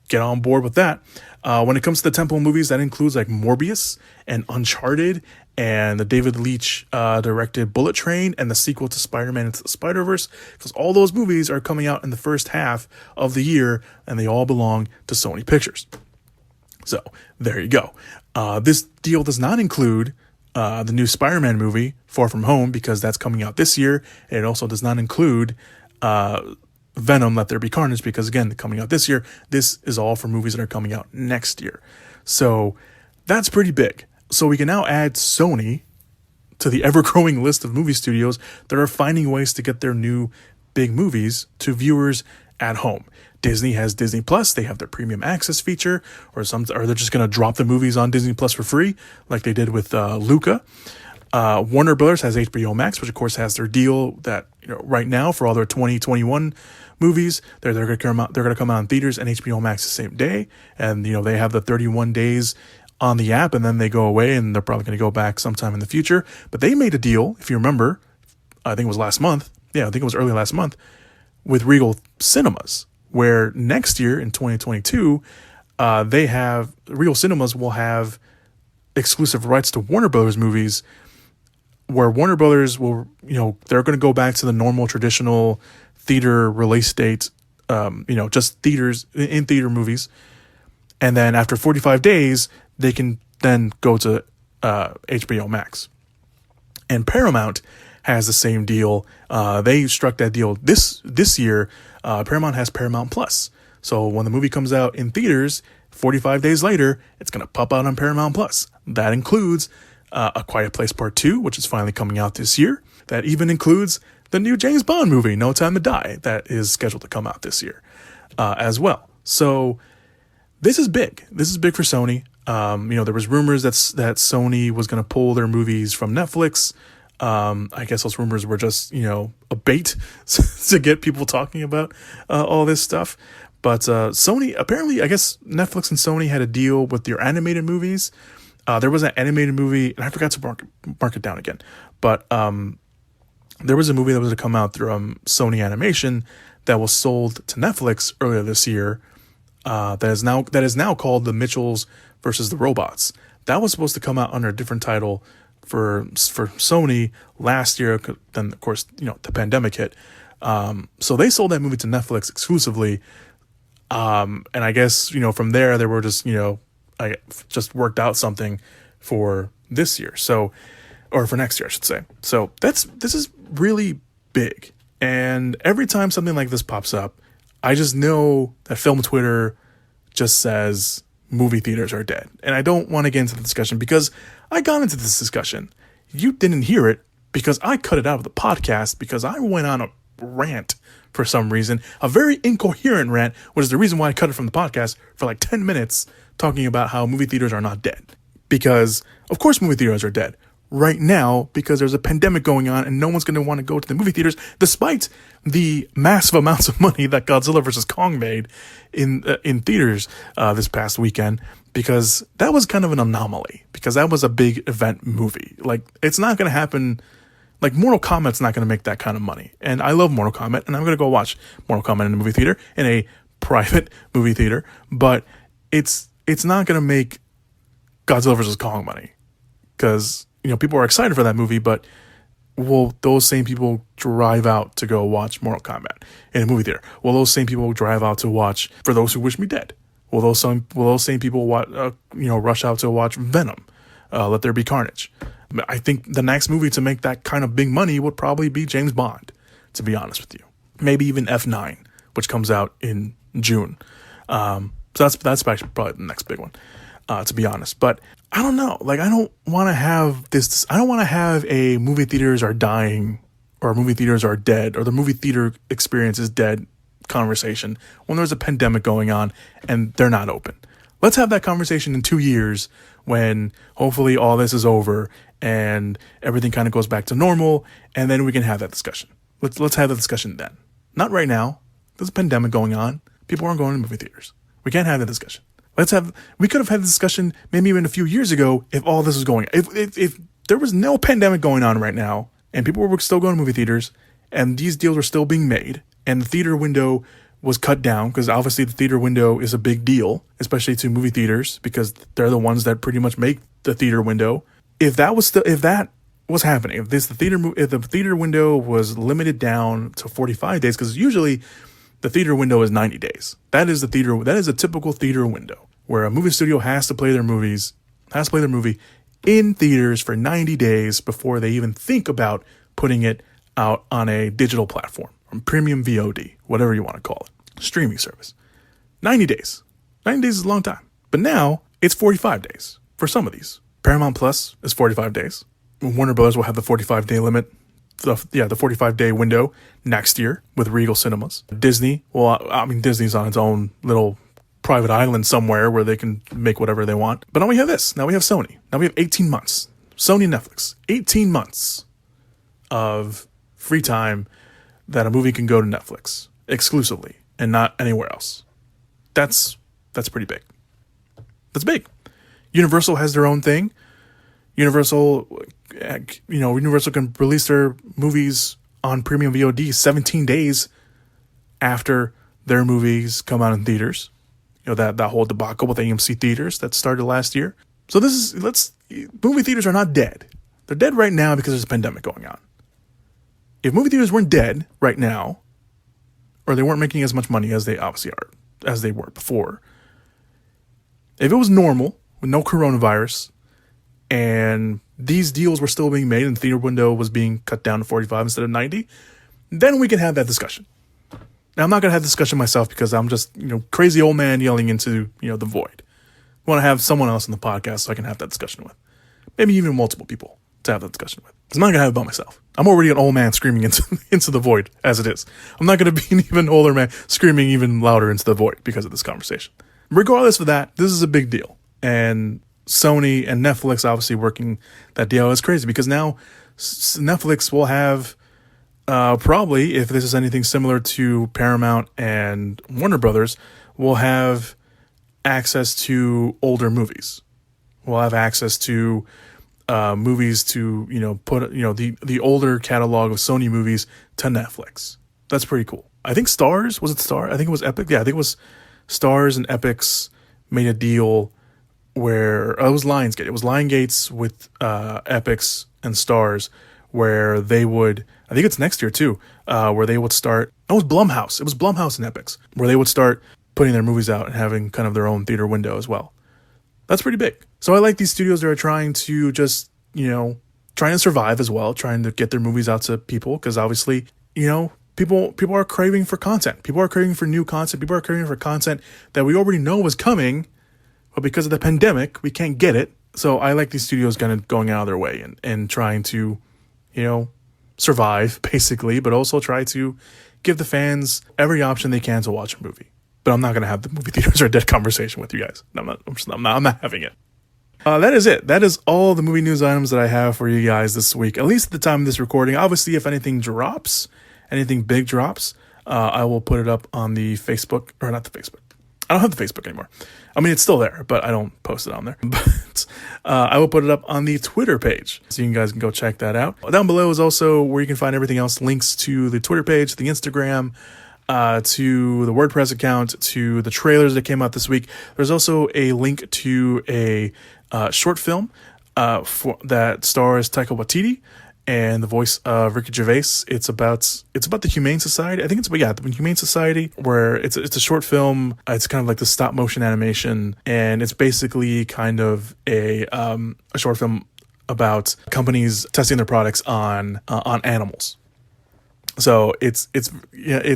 get on board with that. When it comes to the tempo movies, that includes like Morbius and Uncharted and the David Leitch directed Bullet Train and the sequel to Spider-Man Into the Spider-Verse, because all those movies are coming out in the first half of the year and they all belong to Sony Pictures. So there you go. This deal does not include the new Spider-Man movie, Far From Home, because that's coming out this year. And it also does not include Venom, Let There Be Carnage, because again, coming out this year. This is all for movies that are coming out next year. So that's pretty big. So we can now add Sony to the ever-growing list of movie studios that are finding ways to get their new big movies to viewers at home. Disney has Disney Plus. They have their premium access feature, or they're just going to drop the movies on Disney Plus for free, like they did with Luca. Warner Brothers has HBO Max, which of course has their deal that right now for all their 2021 movies, they're going to come out. They're going to come out in theaters and HBO Max the same day, and they have the 31 days on the app, and then they go away, and they're probably going to go back sometime in the future. But they made a deal, if you remember, I think it was last month. Yeah, I think it was early last month with Regal Cinemas, where next year in 2022, Regal Cinemas will have exclusive rights to Warner Brothers movies, where Warner Brothers will, they're going to go back to the normal traditional theater release date, just theaters in theater movies. And then after 45 days, they can then go to HBO Max. And Paramount has the same deal. They struck that deal this year. Paramount has Paramount Plus. So when the movie comes out in theaters, 45 days later, it's going to pop out on Paramount Plus. That includes A Quiet Place Part 2, which is finally coming out this year. That even includes the new James Bond movie, No Time to Die, that is scheduled to come out this year as well. So this is big. This is big for Sony. There was rumors that Sony was going to pull their movies from Netflix. I guess those rumors were just, a bait to get people talking about all this stuff. But Sony, apparently, I guess Netflix and Sony had a deal with their animated movies. There was an animated movie, and I forgot to mark it down again. But there was a movie that was to come out through Sony Animation that was sold to Netflix earlier this year. That is now called The Mitchells versus the Robots. That was supposed to come out under a different title for Sony last year. Then of course the pandemic hit. So they sold that movie to Netflix exclusively. And I guess from there they were just I just worked out something for this year. Or for next year, I should say. So this is really big. And every time something like this pops up, I just know that film Twitter just says movie theaters are dead. And I don't want to get into the discussion because I got into this discussion. You didn't hear it because I cut it out of the podcast because I went on a rant for some reason, a very incoherent rant, which is the reason why I cut it from the podcast for like 10 minutes talking about how movie theaters are not dead. Because, of course, movie theaters are dead right now because there's a pandemic going on and no one's going to want to go to the movie theaters despite the massive amounts of money that Godzilla vs. Kong made in theaters this past weekend, because that was kind of an anomaly because that was a big event movie. Like, it's not going to happen. Like, Mortal Kombat's not going to make that kind of money. And I love Mortal Kombat, and I'm going to go watch Mortal Kombat in a movie theater, in a private movie theater, but it's not going to make Godzilla vs. Kong money because people are excited for that movie, but will those same people drive out to go watch Mortal Kombat in a movie theater? Will those same people drive out to watch For Those Who Wish Me Dead? Will those same people rush out to watch Venom? Let There Be Carnage. I think the next movie to make that kind of big money would probably be James Bond, to be honest with you. Maybe even F9, which comes out in June. So that's probably the next big one, to be honest. But I don't know. Like, I don't want to have this. I don't want to have a movie theaters are dying or movie theaters are dead or the movie theater experience is dead conversation when there's a pandemic going on and they're not open. Let's have that conversation in 2 years when hopefully all this is over and everything kind of goes back to normal, and then we can have that discussion. Let's have the discussion then. Not right now. There's a pandemic going on. People aren't going to movie theaters. We can't have that discussion. We could have had the discussion maybe even a few years ago if all this was going. If there was no pandemic going on right now and people were still going to movie theaters and these deals were still being made and the theater window was cut down, because obviously the theater window is a big deal, especially to movie theaters, because they're the ones that pretty much make the theater window. If that was happening, if the theater window was limited down to 45 days, because usually the theater window is 90 days. That is a typical theater window where a movie studio has to play their movie in theaters for 90 days before they even think about putting it out on a digital platform, or premium VOD, whatever you want to call it, streaming service. 90 days. 90 days is a long time. But now it's 45 days for some of these. Paramount Plus is 45 days. Warner Brothers will have the 45-day limit. The 45-day window next year with Regal Cinemas. Disney, Disney's on its own little private island somewhere where they can make whatever they want. But now we have this. Now we have Sony. Now we have 18 months. Sony and Netflix. 18 months of free time that a movie can go to Netflix exclusively and not anywhere else. That's pretty big. That's big. Universal has their own thing. Universal can release their movies on premium VOD 17 days after their movies come out in theaters. That whole debacle with AMC theaters that started last year. So movie theaters are not dead. They're dead right now because there's a pandemic going on. If movie theaters weren't dead right now, or they weren't making as much money as they obviously are, as they were before, if it was normal with no coronavirus, and these deals were still being made and the theater window was being cut down to 45 instead of 90, then we can have that discussion. Now, I'm not going to have this discussion myself because I'm just, crazy old man yelling into, the void. I want to have someone else in the podcast so I can have that discussion with. Maybe even multiple people to have that discussion with. I'm not going to have it by myself. I'm already an old man screaming into the void as it is. I'm not going to be an even older man screaming even louder into the void because of this conversation. Regardless of that, this is a big deal. And Sony and Netflix obviously working that deal is crazy because now Netflix will have probably, if this is anything similar to Paramount and Warner Brothers, will have access to older movies. We'll have access to movies to put the older catalog of Sony movies to Netflix. That's pretty cool. I think Stars, was it Star? I think it was Epic. Yeah, I think it was Stars and Epics made a deal where it was Lionsgate. It was Lionsgate's with Epics and Stars where they would, I think it's next year too, where they would start, it was Blumhouse. It was Blumhouse and Epics where they would start putting their movies out and having kind of their own theater window as well. That's pretty big. So I like these studios that are trying to just, trying to survive as well, trying to get their movies out to people because obviously, people are craving for content. People are craving for new content. People are craving for content that we already know was coming, but because of the pandemic, we can't get it. So I like these studios kind of going out of their way and trying to, survive basically, but also try to give the fans every option they can to watch a movie. But I'm not going to have the movie theaters are dead conversation with you guys. I'm not having it. That is it. That is all the movie news items that I have for you guys this week, at least at the time of this recording. Obviously, if anything drops, anything big drops, I will put it up on the Facebook, or not the Facebook. I don't have the Facebook anymore. I mean, it's still there, but I don't post it on there. But I will put it up on the Twitter page, so you guys can go check that out. Down below is also where you can find everything else, links to the Twitter page, the Instagram, to the WordPress account, to the trailers that came out this week. There's also a link to a short film that stars Taika Waititi and the voice of Ricky Gervais. It's about the Humane Society. I think the Humane Society, where it's a short film. It's kind of like the stop motion animation, and it's basically kind of a short film about companies testing their products on animals. So it's just, you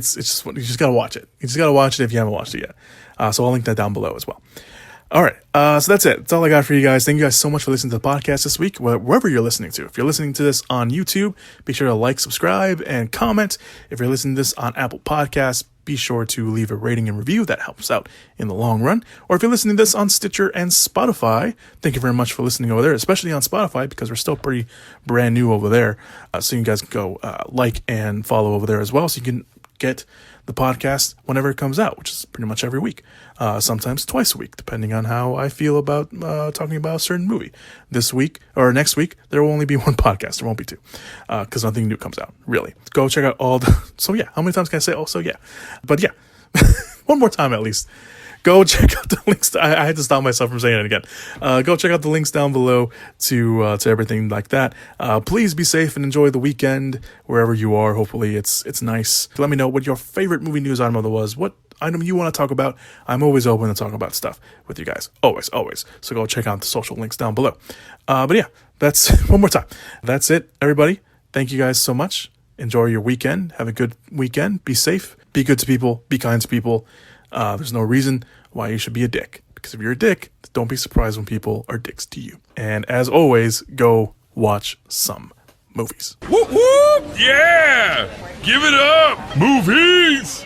just gotta watch it. You just gotta watch it if you haven't watched it yet. So I'll link that down below as well. All right, so that's it. That's all I got for you guys. Thank you guys so much for listening to the podcast this week, wherever you're listening to. If you're listening to this on YouTube, be sure to like, subscribe, and comment. If you're listening to this on Apple Podcasts, be sure to leave a rating and review. That helps out in the long run. Or if you're listening to this on Stitcher and Spotify, thank you very much for listening over there, especially on Spotify, because we're still pretty brand new over there. So you guys can go like and follow over there as well, so you can get the podcast whenever it comes out, which is pretty much every week, sometimes twice a week, depending on how I feel about talking about a certain movie. This week or next week, there will only be one podcast. There won't be two, because nothing new comes out, really. Go check out all the... So yeah, how many times can I say, oh, so yeah? But yeah, one more time at least. Go check out the links. I had to stop myself from saying it again. Go check out the links down below to everything like that. Please be safe and enjoy the weekend wherever you are. Hopefully it's nice. Let me know what your favorite movie news item was. What item you want to talk about. I'm always open to talk about stuff with you guys. Always. So go check out the social links down below. But yeah, that's one more time. That's it, everybody. Thank you guys so much. Enjoy your weekend. Have a good weekend. Be safe. Be good to people. Be kind to people. There's no reason why you should be a dick. Because if you're a dick, don't be surprised when people are dicks to you. And as always, go watch some movies. Whoop whoop! Yeah! Give it up! Movies!